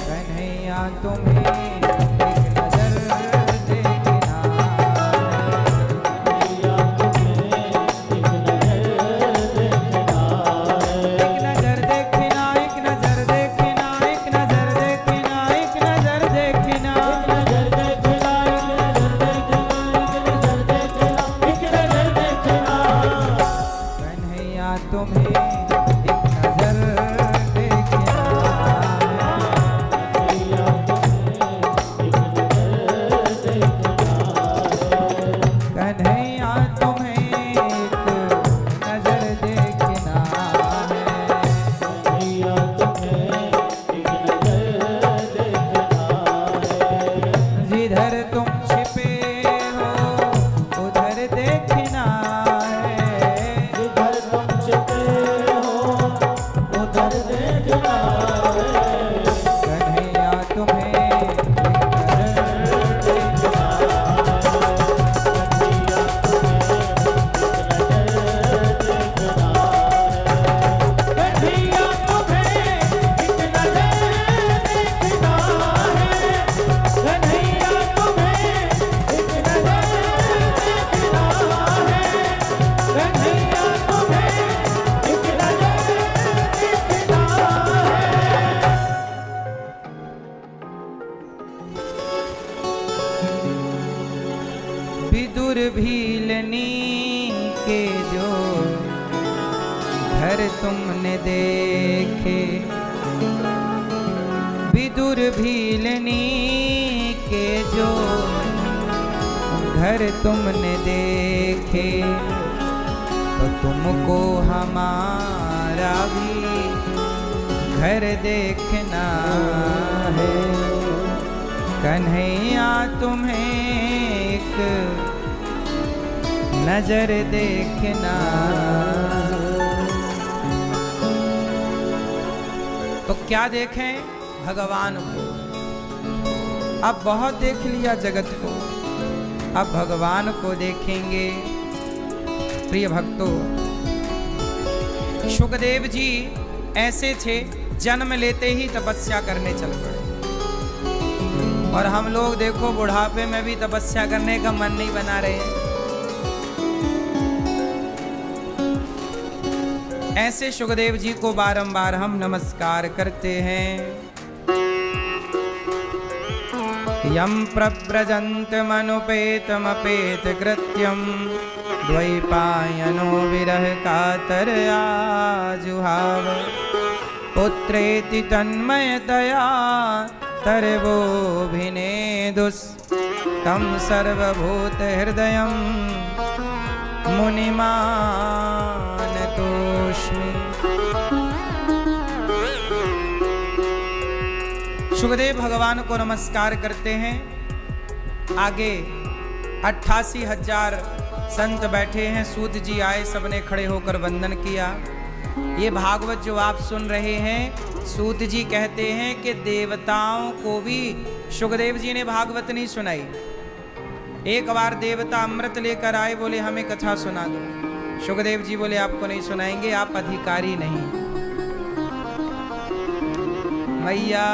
कन्हैया तुम्हें एक नजर देखना है, या तुम्हें एक नजर देखना है, एक नजर देखना, एक नजर देखना, एक नजर देखना, एक नजर देखना, एक नजर देखना, कन्हैया तुम्हें एक नजर देखना है, या तुम्हें एक नजर देखना है, कन्हैया तुम्हें एक नजर देखना है, या तुम्हें एक नजर देखना है, जिधर तुम छिपे हो उधर देखना है, जिधर तुम छिपे हो उधर देखना है, कन्हैया तुम्हें एक नजर देखना कन्हैया तुम्हें एक नजर देखना है, कन्हैया तुम्हें एक नजर देखना है, कन्हैया तुम्हें एक नजर देखना है। विदुर भीलनी के जो घर तुमने देखे, विदुर भीलनी के जो घर तुमने देखे, तो तुमको हमारा भी घर देखना है, कन्हैया तुम्हें एक नजर देखना। तो क्या देखें? भगवान को। अब बहुत देख लिया जगत को, अब भगवान को देखेंगे। प्रिय भक्तों, सुखदेव जी ऐसे थे, जन्म लेते ही तपस्या करने चल पड़े। और हम लोग देखो बुढ़ापे में भी तपस्या करने का मन नहीं बना रहे हैं। ऐसे सुखदेव जी को बारंबार हम नमस्कार करते हैं। यम प्रव्रजन्तमनुपेतमपेत कृत्यम द्वैपायनो विरह कातर आजुहाव पुत्रेति तन्मयतया तरवोभिनेदुस् तं सर्वभूत हृदयं मुनिमानतोऽस्मि। सुखदेव भगवान को नमस्कार करते हैं। आगे 88,000 संत बैठे हैं, सूत जी आए, सबने खड़े होकर वंदन किया। ये भागवत जो आप सुन रहे हैं, सूत जी कहते हैं कि देवताओं को भी सुखदेव जी ने भागवत नहीं सुनाई। एक बार देवता अमृत लेकर आए, बोले हमें कथा सुना दो। सुखदेव जी बोले आपको नहीं सुनाएंगे, आप अधिकारी नहीं। मैया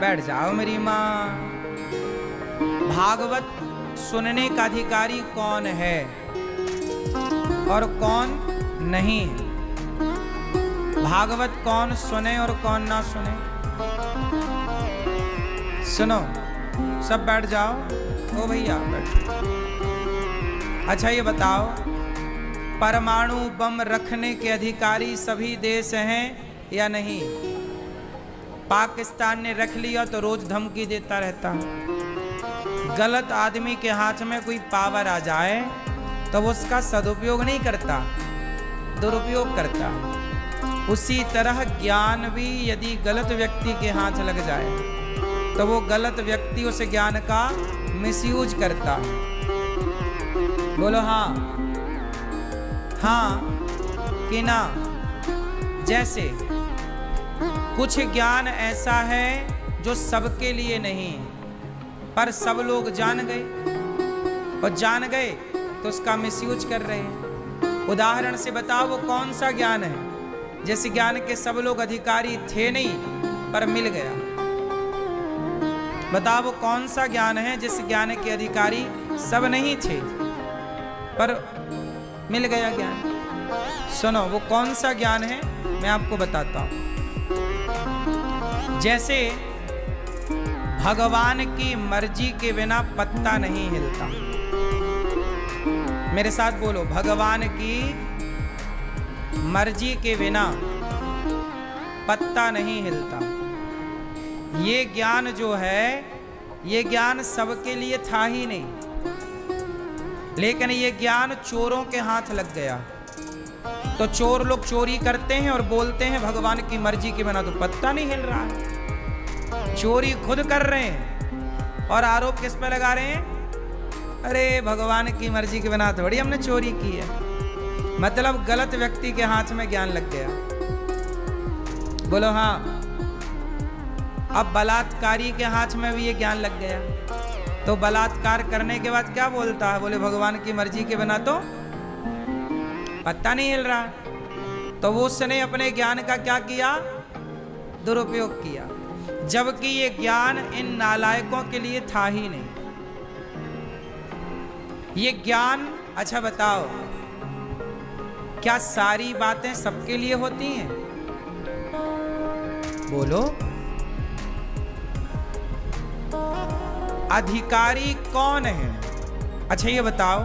बैठ जाओ मेरी माँ। भागवत सुनने का अधिकारी कौन है और कौन नहीं है? भागवत कौन सुने और कौन ना सुने? सुनो, सब बैठ जाओ। ओ भैया बैठो। अच्छा ये बताओ, परमाणु बम रखने के अधिकारी सभी देश हैं या नहीं? पाकिस्तान ने रख लिया तो रोज धमकी देता रहता है। गलत आदमी के हाथ में कोई पावर आ जाए तो वो उसका सदुपयोग नहीं करता, दुरुपयोग करता। उसी तरह ज्ञान भी यदि गलत व्यक्ति के हाथ लग जाए तो वो गलत व्यक्ति उस ज्ञान का मिसयूज करता है। बोलो हाँ, हाँ कि ना? जैसे कुछ ज्ञान ऐसा है जो सबके लिए नहीं, पर सब लोग जान गए, और जान गए तो उसका मिसयूज कर रहे हैं। उदाहरण से बताओ वो कौन सा ज्ञान है जिस ज्ञान के सब लोग अधिकारी थे नहीं पर मिल गया? बताओ वो कौन सा ज्ञान है जिस ज्ञान के अधिकारी सब नहीं थे पर मिल गया ज्ञान? सुनो, वो कौन सा ज्ञान है मैं आपको बताता हूं। जैसे भगवान की मर्जी के बिना पत्ता नहीं हिलता। मेरे साथ बोलो, भगवान की मर्जी के बिना पत्ता नहीं हिलता। ये ज्ञान जो है, ये ज्ञान सबके लिए था ही नहीं, लेकिन ये ज्ञान चोरों के हाथ लग गया तो चोर लोग चोरी करते हैं और बोलते हैं भगवान की मर्जी के बिना तो पत्ता नहीं हिल रहा है। चोरी खुद कर रहे हैं और आरोप किस पे लगा रहे हैं? अरे भगवान की मर्जी के बिना तो बड़ी हमने चोरी की है। मतलब गलत व्यक्ति के हाथ में ज्ञान लग गया। बोलो हाँ। अब बलात्कारी के हाथ में भी ये ज्ञान लग गया तो बलात्कार करने के बाद क्या बोलता है? बोले भगवान की मर्जी के बिना तो पत्ता नहीं हिल रहा। तो वो उसने अपने ज्ञान का क्या किया? दुरुपयोग किया, जबकि ये ज्ञान इन नालायकों के लिए था ही नहीं। ये ज्ञान, अच्छा बताओ, क्या सारी बातें सबके लिए होती हैं? बोलो। अधिकारी कौन है? अच्छा ये बताओ,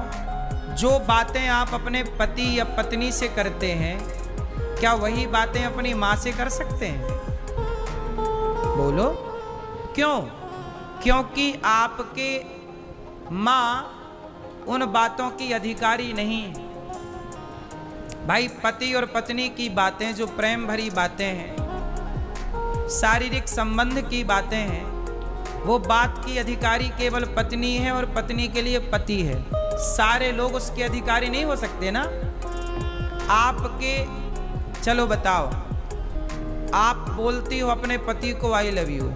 जो बातें आप अपने पति या पत्नी से करते हैं, क्या वही बातें अपनी मां से कर सकते हैं? बोलो। क्यों? क्योंकि आपके मां उन बातों की अधिकारी नहीं है। भाई, पति और पत्नी की बातें, जो प्रेम भरी बातें हैं, शारीरिक संबंध की बातें हैं, वो बात की अधिकारी केवल पत्नी है और पत्नी के लिए पति है। सारे लोग उसके अधिकारी नहीं हो सकते ना। आपके, चलो बताओ, आप बोलती हो अपने पति को आई लव यू,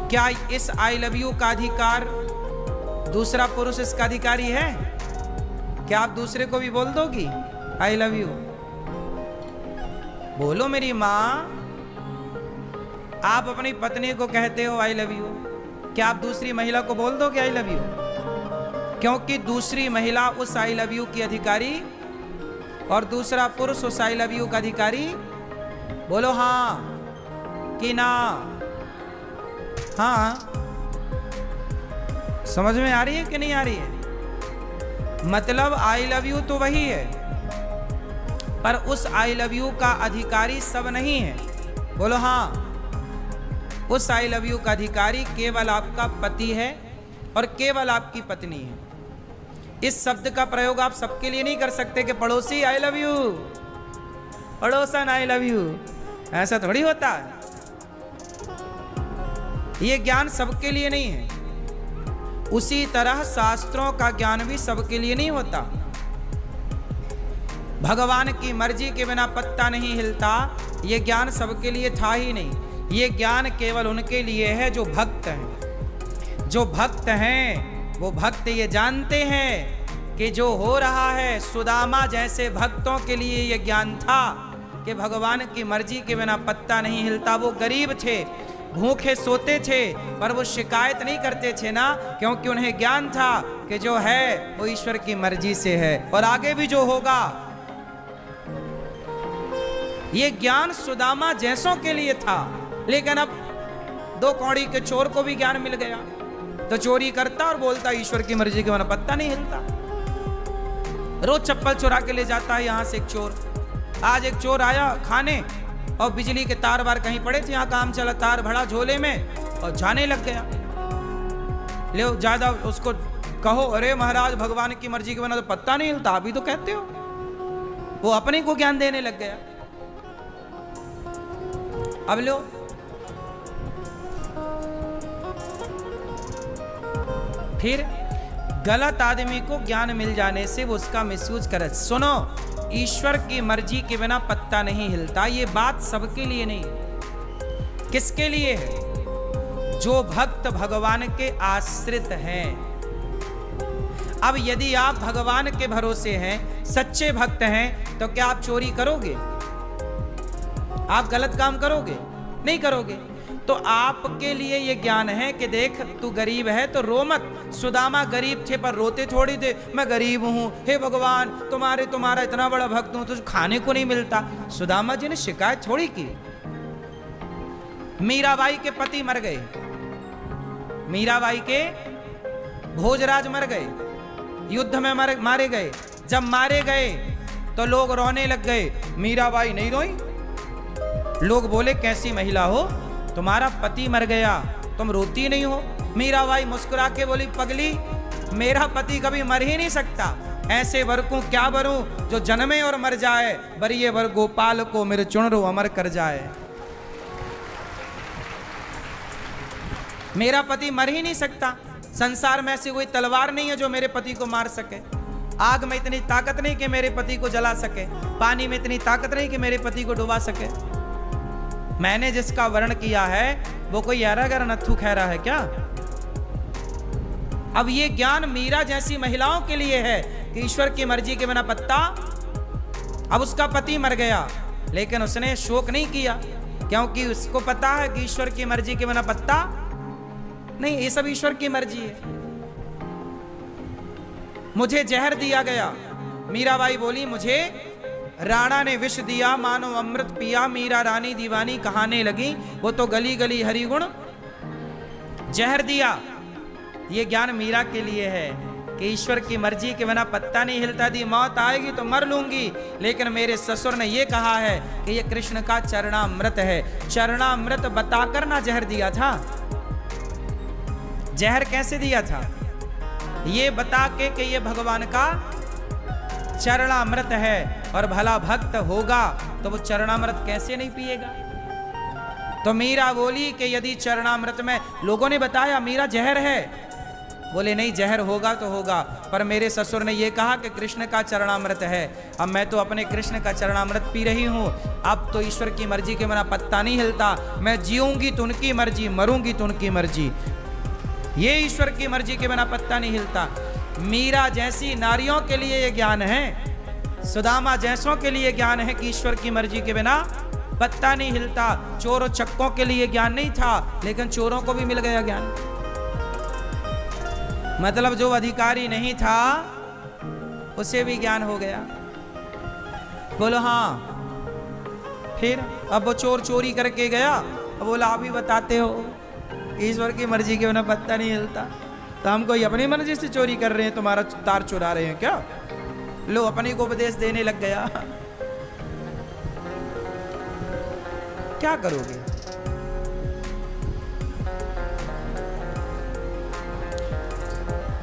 क्या इस आई लव यू का अधिकार दूसरा पुरुष इसका अधिकारी है? क्या आप दूसरे को भी बोल दोगी आई लव यू? बोलो मेरी माँ। आप अपनी पत्नी को कहते हो आई लव यू, क्या आप दूसरी महिला को बोल दोगे आई लव यू? क्योंकि दूसरी महिला उस आई लव यू की अधिकारी और दूसरा पुरुष उस आई लव यू का अधिकारी। बोलो हाँ कि ना? हाँ, समझ में आ रही है कि नहीं आ रही है? मतलब आई लव यू तो वही है, पर उस आई लव यू का अधिकारी सब नहीं है। बोलो हाँ। उस आई लव यू का अधिकारी केवल आपका पति है और केवल आपकी पत्नी है। इस शब्द का प्रयोग आप सबके लिए नहीं कर सकते कि पड़ोसी आई लव यू, पड़ोसन आई लव यू, ऐसा थोड़ी होता है। ये ज्ञान सबके लिए नहीं है। उसी तरह शास्त्रों का ज्ञान भी सबके लिए नहीं होता। भगवान की मर्जी के बिना पत्ता नहीं हिलता, ये ज्ञान सबके लिए था ही नहीं। ये ज्ञान केवल उनके लिए है जो भक्त हैं। जो भक्त हैं वो भक्त ये जानते हैं कि जो हो रहा है, सुदामा जैसे भक्तों के लिए ये ज्ञान था कि भगवान की मर्जी के बिना पत्ता नहीं हिलता। वो गरीब थे, भूखे सोते थे, पर वो शिकायत नहीं करते थे ना, क्योंकि उन्हें ज्ञान था कि जो है वो ईश्वर की मर्जी से है और आगे भी जो होगा। ये ज्ञान सुदामा जैसों के लिए था। लेकिन अब 2 कौड़ी के चोर को भी ज्ञान मिल गया तो चोरी करता और बोलता ईश्वर की मर्जी के बिना पत्ता नहीं हिलता। रोज चप्पल चुरा के ले जाता है यहां से एक चोर। आज एक चोर आया खाने और बिजली के तार वार कहीं पड़े थे, यहाँ काम चला, तार भरा झोले में और जाने लग गया। ले ज्यादा उसको कहो अरे महाराज भगवान की मर्जी के बिना तो पत्ता नहीं हिलता, अभी तो कहते हो। वो अपने को ज्ञान देने लग गया। अब लो फिर गलत आदमी को ज्ञान मिल जाने से वो उसका मिसयूज करे। सुनो, ईश्वर की मर्जी के बिना पत्ता नहीं हिलता, ये बात सबके लिए नहीं। किसके लिए है? जो भक्त भगवान के आश्रित हैं। अब यदि आप भगवान के भरोसे हैं, सच्चे भक्त हैं, तो क्या आप चोरी करोगे? आप गलत काम करोगे? नहीं करोगे। तो आपके लिए ये ज्ञान है कि देख तू गरीब है तो रो मत। सुदामा गरीब थे पर रोते थोड़ी थे, मैं गरीब हूं, हे भगवान तुम्हारा इतना बड़ा भक्त हूं, तुझे खाने को नहीं मिलता। सुदामा जी ने शिकायत थोड़ी की। मीराबाई के पति मर गए, मीराबाई के भोजराज मर गए, युद्ध में मारे गए। जब मारे गए तो लोग रोने लग गए, मीराबाई नहीं रोई। लोग बोले कैसी महिला हो, तुम्हारा पति मर गया, तुम रोती नहीं हो। मीराबाई मुस्कुरा के बोली, पगली मेरा पति कभी मर ही नहीं सकता। ऐसे वर को क्या वरूं जो जन्मे और मर जाए, बरिये वर गोपाल को मेरे चुनरो अमर कर जाए। मेरा पति मर ही नहीं सकता। संसार में ऐसी कोई तलवार नहीं है जो मेरे पति को मार सके। आग में इतनी ताकत नहीं कि मेरे पति को जला सके, पानी में इतनी ताकत नहीं कि मेरे पति को डुबा सके। मैंने जिसका वर्ण किया है वो कोई यारागर नत्थु खैरा है क्या? अब ये ज्ञान मीरा जैसी महिलाओं के लिए है कि ईश्वर की मर्जी के बिना पत्ता। अब उसका पति मर गया लेकिन उसने शोक नहीं किया, क्योंकि उसको पता है कि ईश्वर की मर्जी के बिना पत्ता नहीं, ये सब ईश्वर की मर्जी है। मुझे जहर दिया गया, मीराबाई बोली मुझे राणा ने विष दिया, मानो अमृत पिया, मीरा रानी दीवानी कहाने लगी, वो तो गली गली हरि गुण जहर दिया। ये ज्ञान मीरा के लिए है कि ईश्वर की मर्जी के बिना पत्ता नहीं हिलता। दी मौत आएगी तो मर लूंगी, लेकिन मेरे ससुर ने ये कहा है कि ये कृष्ण का चरणामृत है। चरणामृत बताकर ना जहर दिया था। जहर कैसे दिया था? ये बता के कि ये भगवान का चरणामृत है और भला भक्त होगा तो वो चरणामृत कैसे नहीं पिएगा। तो मीरा बोली कि यदि चरणामृत में, लोगों ने बताया मीरा जहर है, बोले नहीं जहर होगा तो होगा, पर मेरे ससुर ने यह कहा कि कृष्ण का चरणामृत है। अब मैं तो अपने कृष्ण का चरणामृत पी रही हूं। अब तो ईश्वर की मर्जी के बिना पत्ता नहीं हिलता। मैं जीऊंगी तो उनकी मर्जी, मरूंगी तो उनकी मर्जी। ये ईश्वर की मर्जी के बिना पत्ता नहीं हिलता। मीरा जैसी नारियों के लिए ये ज्ञान है, सुदामा जैसों के लिए ज्ञान है कि ईश्वर की मर्जी के बिना पत्ता नहीं हिलता। चोरों चक्कों के लिए ज्ञान नहीं था, लेकिन चोरों को भी मिल गया ज्ञान। मतलब जो अधिकारी नहीं था उसे भी ज्ञान हो गया। बोलो हाँ। फिर अब वो चोर चोरी करके गया, अब बोला आप ही बताते हो ईश्वर की मर्जी के बिना पत्ता नहीं हिलता, तो हम कोई अपनी मर्जी से चोरी कर रहे हैं, तुम्हारा तार चुरा रहे हैं क्या? लो अपने को उपदेश देने लग गया। क्या करोगे?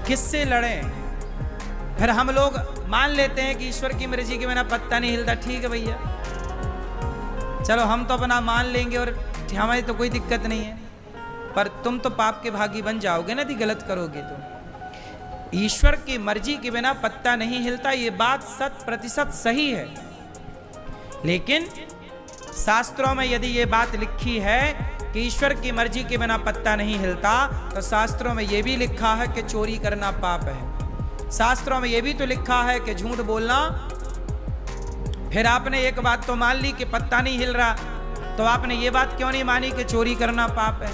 किससे लड़ें? फिर हम लोग मान लेते हैं कि ईश्वर की मर्जी के बिना पत्ता नहीं हिलता। ठीक है भैया, चलो हम तो अपना मान लेंगे और हमारी तो कोई दिक्कत नहीं है, पर तुम तो पाप के भागी बन जाओगे ना यदि गलत करोगे तो। ईश्वर की मर्जी के बिना पत्ता नहीं हिलता, ये बात 100% सही है। लेकिन शास्त्रों में यदि ये बात लिखी है कि ईश्वर की मर्जी के बिना पत्ता नहीं हिलता, तो शास्त्रों में ये भी लिखा है कि चोरी करना पाप है। शास्त्रों में ये भी तो लिखा है कि झूठ बोलना। फिर आपने एक बात तो मान ली कि पत्ता नहीं हिल रहा, तो आपने ये बात क्यों नहीं मानी कि चोरी करना पाप है,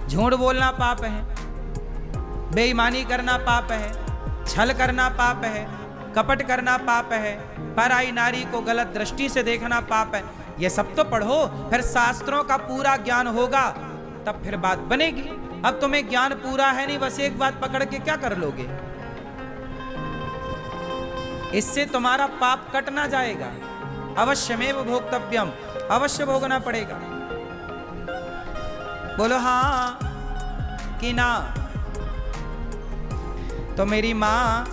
झूठ बोलना पाप है, बेईमानी करना पाप है, छल करना पाप है, कपट करना पाप है, पराई नारी को गलत दृष्टि से देखना पाप है। ये सब तो पढ़ो, फिर शास्त्रों का पूरा ज्ञान होगा, तब फिर बात बनेगी। अब तुम्हें ज्ञान पूरा है नहीं, बस एक बात पकड़ के क्या कर लोगे? इससे तुम्हारा पाप कट ना जाएगा। अवश्यमेव भोक्तव्यम, अवश्य भोगना पड़ेगा। बोलो हाँ कि ना? तो मेरी मां,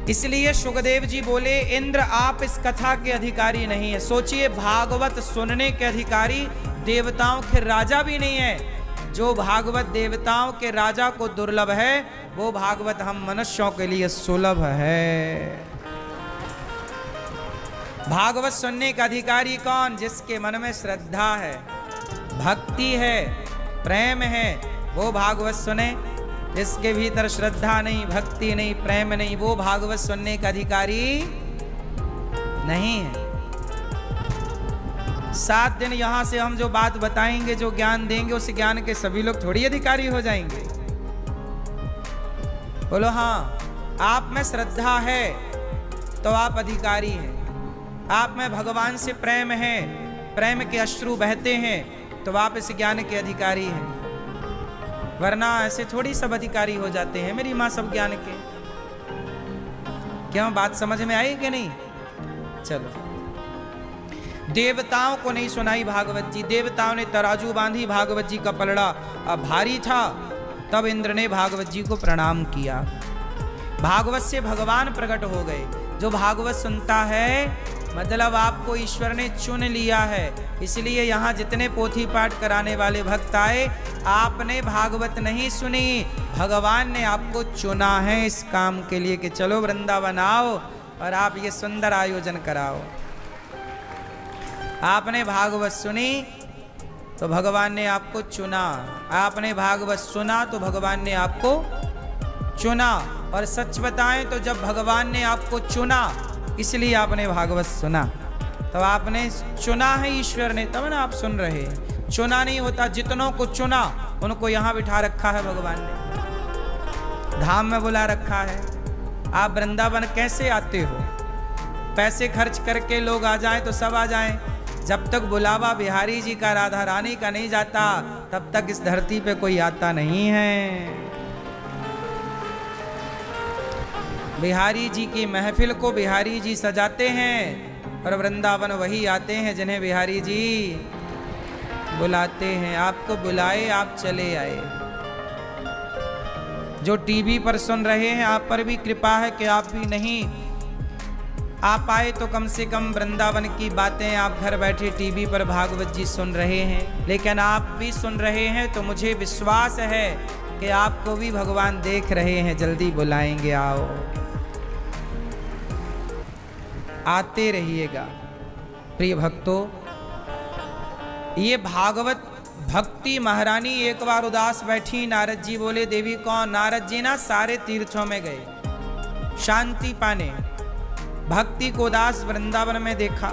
इसलिए सुखदेव जी बोले, इंद्र आप इस कथा के अधिकारी नहीं है। सोचिए, भागवत सुनने के अधिकारी देवताओं के राजा भी नहीं है। जो भागवत देवताओं के राजा को दुर्लभ है, वो भागवत हम मनुष्यों के लिए सुलभ है। भागवत सुनने का अधिकारी कौन? जिसके मन में श्रद्धा है, भक्ति है, प्रेम है, वो भागवत सुने। जिसके भीतर श्रद्धा नहीं, भक्ति नहीं, प्रेम नहीं, वो भागवत सुनने का अधिकारी नहीं है। 7 दिन यहां से हम जो बात बताएंगे, जो ज्ञान देंगे, उस ज्ञान के सभी लोग थोड़ी अधिकारी हो जाएंगे। बोलो हाँ। आप में श्रद्धा है तो आप अधिकारी हैं। आप में भगवान से प्रेम है, प्रेम के अश्रु बहते हैं, तो आप इस ज्ञान के अधिकारी हैं। वरना ऐसे थोड़ी सब अधिकारी हो जाते हैं मेरी माँ सब ज्ञान के। क्यों? बात समझ में आई कि नहीं? चलो, देवताओं को नहीं सुनाई भागवत जी। देवताओं ने तराजू बांधी, भागवत जी का पलड़ा अब भारी था, तब इंद्र ने भागवत जी को प्रणाम किया। भागवत से भगवान प्रकट हो गए। जो भागवत सुनता है, मतलब आपको ईश्वर ने चुन लिया है। इसलिए यहाँ जितने पोथी पाठ कराने वाले भक्त आए, आपने भागवत नहीं सुनी, भगवान ने आपको चुना है इस काम के लिए कि चलो वृंदावन आओ और आप ये सुंदर आयोजन कराओ। आपने भागवत सुनी तो भगवान ने आपको चुना, आपने भागवत सुना तो भगवान ने आपको चुना। और सच बताएं तो जब भगवान ने आपको चुना, इसलिए आपने भागवत सुना। तब आपने चुना है ईश्वर ने, तब ना आप सुन रहे हैं। चुना नहीं होता, जितनों को चुना उनको यहाँ बिठा रखा है भगवान ने, धाम में बुला रखा है। आप वृंदावन कैसे आते हो? पैसे खर्च करके लोग आ जाएं तो सब आ जाएं। जब तक बुलावा बिहारी जी का, राधा रानी का नहीं जाता, तब तक इस धरती पे कोई आता नहीं है। बिहारी जी की महफिल को बिहारी जी सजाते हैं और वृंदावन वही आते हैं जिन्हें बिहारी जी बुलाते हैं। आपको बुलाए, आप चले आए। जो टीवी पर सुन रहे हैं, आप पर भी कृपा है कि आप भी नहीं आप आए तो कम से कम वृंदावन की बातें आप घर बैठे टीवी पर भागवत जी सुन रहे हैं। लेकिन आप भी सुन रहे हैं तो मुझे विश्वास है कि आपको भी भगवान देख रहे हैं, जल्दी बुलाएंगे, आओ। आते रहिएगा। प्रिय भक्तों, ये भागवत भक्ति महारानी एक बार उदास बैठी। नारद जी बोले, देवी कौन? नारद जी ना सारे तीर्थों में गए शांति पाने। भक्ति को उदास वृंदावन में देखा।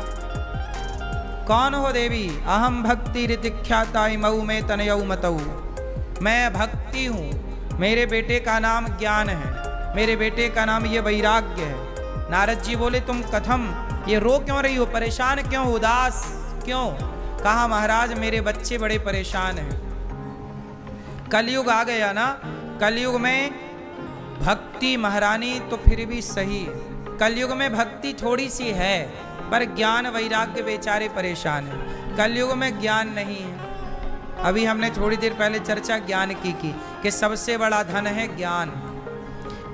कौन हो देवी? अहम भक्ति ऋतिख्याता मऊ में तनयऊ मतऊ। मैं भक्ति हूँ, मेरे बेटे का नाम ज्ञान है, मेरे बेटे का नाम ये वैराग्य है। नारद जी बोले, तुम कथम, ये रो क्यों रही हो? परेशान क्यों, उदास क्यों? कहा, महाराज मेरे बच्चे बड़े परेशान हैं। कलयुग आ गया ना, कलयुग में भक्ति महारानी तो फिर भी सही है। कलयुग में भक्ति थोड़ी सी है, पर ज्ञान वैराग्य बेचारे परेशान हैं। कलयुग में ज्ञान नहीं है। अभी हमने थोड़ी देर पहले चर्चा ज्ञान की कि सबसे बड़ा धन है ज्ञान।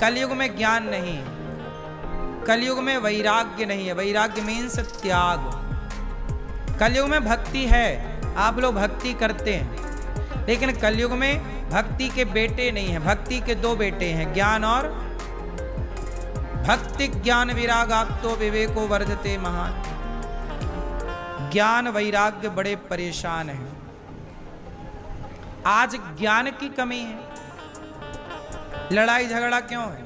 कलयुग में ज्ञान नहीं है, कलयुग में वैराग्य नहीं है। वैराग्य मीन्स त्याग। कलयुग में भक्ति है, आप लोग भक्ति करते हैं, लेकिन कलयुग में भक्ति के बेटे नहीं हैं, भक्ति के दो बेटे हैं, ज्ञान और भक्ति ज्ञान विराग आपतो विवेको वर्धते महान। ज्ञान वैराग्य बड़े परेशान हैं। आज ज्ञान की कमी है, लड़ाई झगड़ा क्यों है,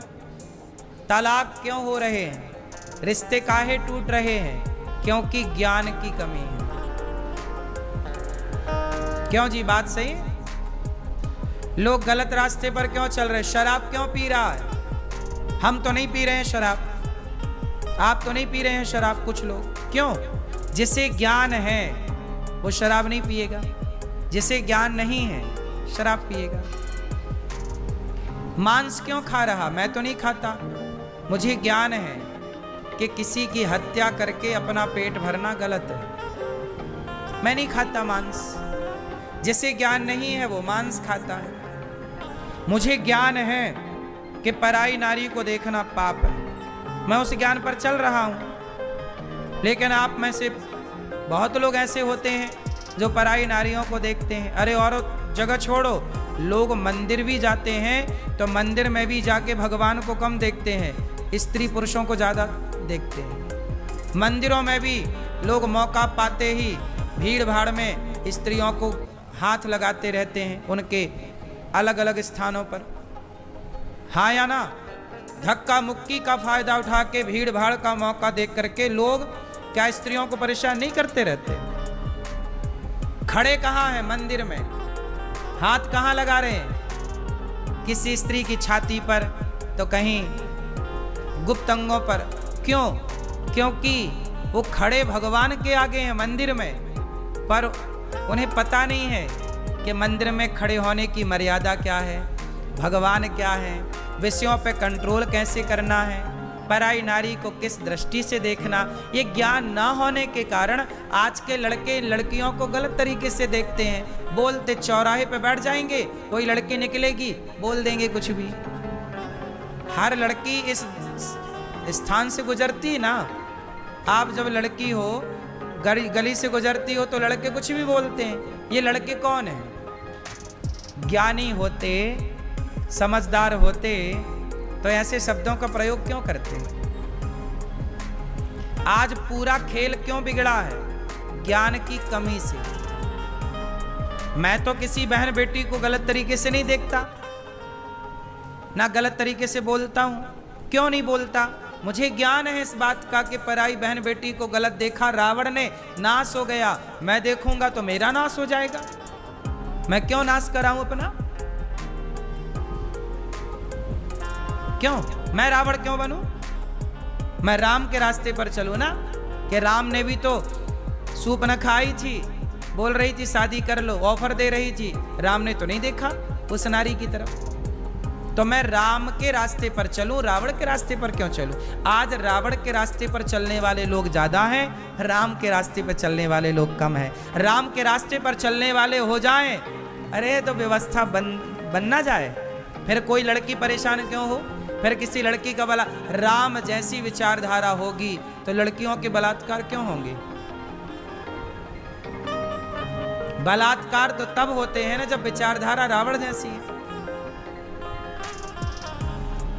तलाक क्यों हो रहे हैं, रिश्ते काहे टूट रहे हैं, क्योंकि ज्ञान की कमी है। क्यों जी, बात सही है? लोग गलत रास्ते पर क्यों चल रहे, शराब क्यों पी रहा है? हम तो नहीं पी रहे हैं शराब, आप तो नहीं पी रहे हैं शराब, कुछ लोग। क्यों? जिसे ज्ञान है वो शराब नहीं पिएगा, जिसे ज्ञान नहीं है शराब पिएगा। मांस क्यों खा रहा? मैं तो नहीं खाता, मुझे ज्ञान है कि किसी की हत्या करके अपना पेट भरना गलत है, मैं नहीं खाता मांस। जिसे ज्ञान नहीं है वो मांस खाता है। मुझे ज्ञान है कि पराई नारी को देखना पाप है, मैं उस ज्ञान पर चल रहा हूं। लेकिन आप में से बहुत लोग ऐसे होते हैं जो पराई नारियों को देखते हैं। अरे औरत जगह छोड़ो, लोग मंदिर भी जाते हैं तो मंदिर में भी जाके भगवान को कम देखते हैं, स्त्री पुरुषों को ज़्यादा देखते हैं। मंदिरों में भी लोग मौका पाते ही भीड़ भाड़ में स्त्रियों को हाथ लगाते रहते हैं, उनके अलग अलग स्थानों पर। हाँ या ना? धक्का मुक्की का फायदा उठा के भीड़ भाड़ का मौका देख करके लोग क्या स्त्रियों को परेशान नहीं करते रहते? खड़े कहाँ हैं मंदिर में, हाथ कहाँ लगा रहे हैं? किसी स्त्री की छाती पर तो कहीं गुप्त अंगों पर। क्यों? क्योंकि वो खड़े भगवान के आगे हैं मंदिर में, पर उन्हें पता नहीं है कि मंदिर में खड़े होने की मर्यादा क्या है, भगवान क्या है, विषयों पे कंट्रोल कैसे करना है, पराई नारी को किस दृष्टि से देखना। ये ज्ञान ना होने के कारण आज के लड़के लड़कियों को गलत तरीके से देखते हैं। बोलते चौराहे पे बैठ जाएंगे, कोई लड़की निकलेगी बोल देंगे कुछ भी। हर लड़की इस स्थान से गुजरती ना, आप जब लड़की हो गली से गुजरती हो तो लड़के कुछ भी बोलते हैं। ये लड़के कौन हैं? ज्ञानी होते, समझदार होते तो ऐसे शब्दों का प्रयोग क्यों करते? आज पूरा खेल क्यों बिगड़ा है? ज्ञान की कमी से। मैं तो किसी बहन बेटी को गलत तरीके से नहीं देखता, ना गलत तरीके से बोलता हूं। क्यों नहीं बोलता? मुझे ज्ञान है इस बात का कि पराई बहन बेटी को गलत देखा, रावण ने नाश हो गया, मैं देखूंगा तो मेरा नाश हो जाएगा। मैं क्यों नाश कराऊं अपना? क्यों? मैं रावण क्यों बनूं? मैं राम के रास्ते पर चलूं ना, कि राम ने भी तो सूप न खाई थी, बोल रही थी शादी कर लो, ऑफर दे रही थी, राम ने तो नहीं देखा उस नारी की तरफ। तो मैं राम के रास्ते पर चलूं, रावण के रास्ते पर क्यों चलूं? आज रावण के रास्ते पर चलने वाले लोग ज्यादा हैं, राम के रास्ते पर चलने वाले लोग कम हैं। राम के रास्ते पर चलने वाले हो जाएं, अरे तो व्यवस्था बन ना जाए, फिर कोई लड़की परेशान क्यों हो? फिर किसी लड़की का भला राम जैसी विचारधारा होगी तो लड़कियों के बलात्कार क्यों होंगे? बलात्कार तो तब होते हैं ना जब विचारधारा रावण जैसी है।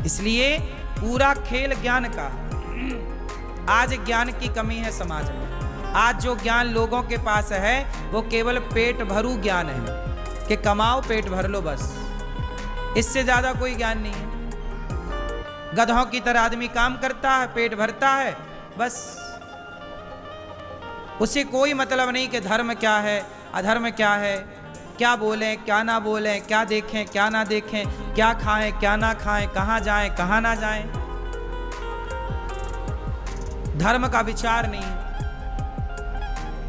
इसलिए पूरा खेल ज्ञान का है। आज ज्ञान की कमी है समाज में। आज जो ज्ञान लोगों के पास है वो केवल पेट भरू ज्ञान है कि कमाओ पेट भर लो, बस, इससे ज्यादा कोई ज्ञान नहीं है। गधों की तरह आदमी काम करता है, पेट भरता है, बस, उसे कोई मतलब नहीं कि धर्म क्या है, अधर्म क्या है, क्या बोलें क्या ना बोलें, क्या देखें क्या ना देखें, क्या खाएं क्या ना खाएं, कहाँ जाएं कहाँ ना जाएं। धर्म का विचार नहीं।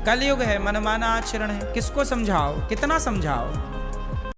कलयुग है, मनमाना आचरण है, किसको समझाओ, कितना समझाओ?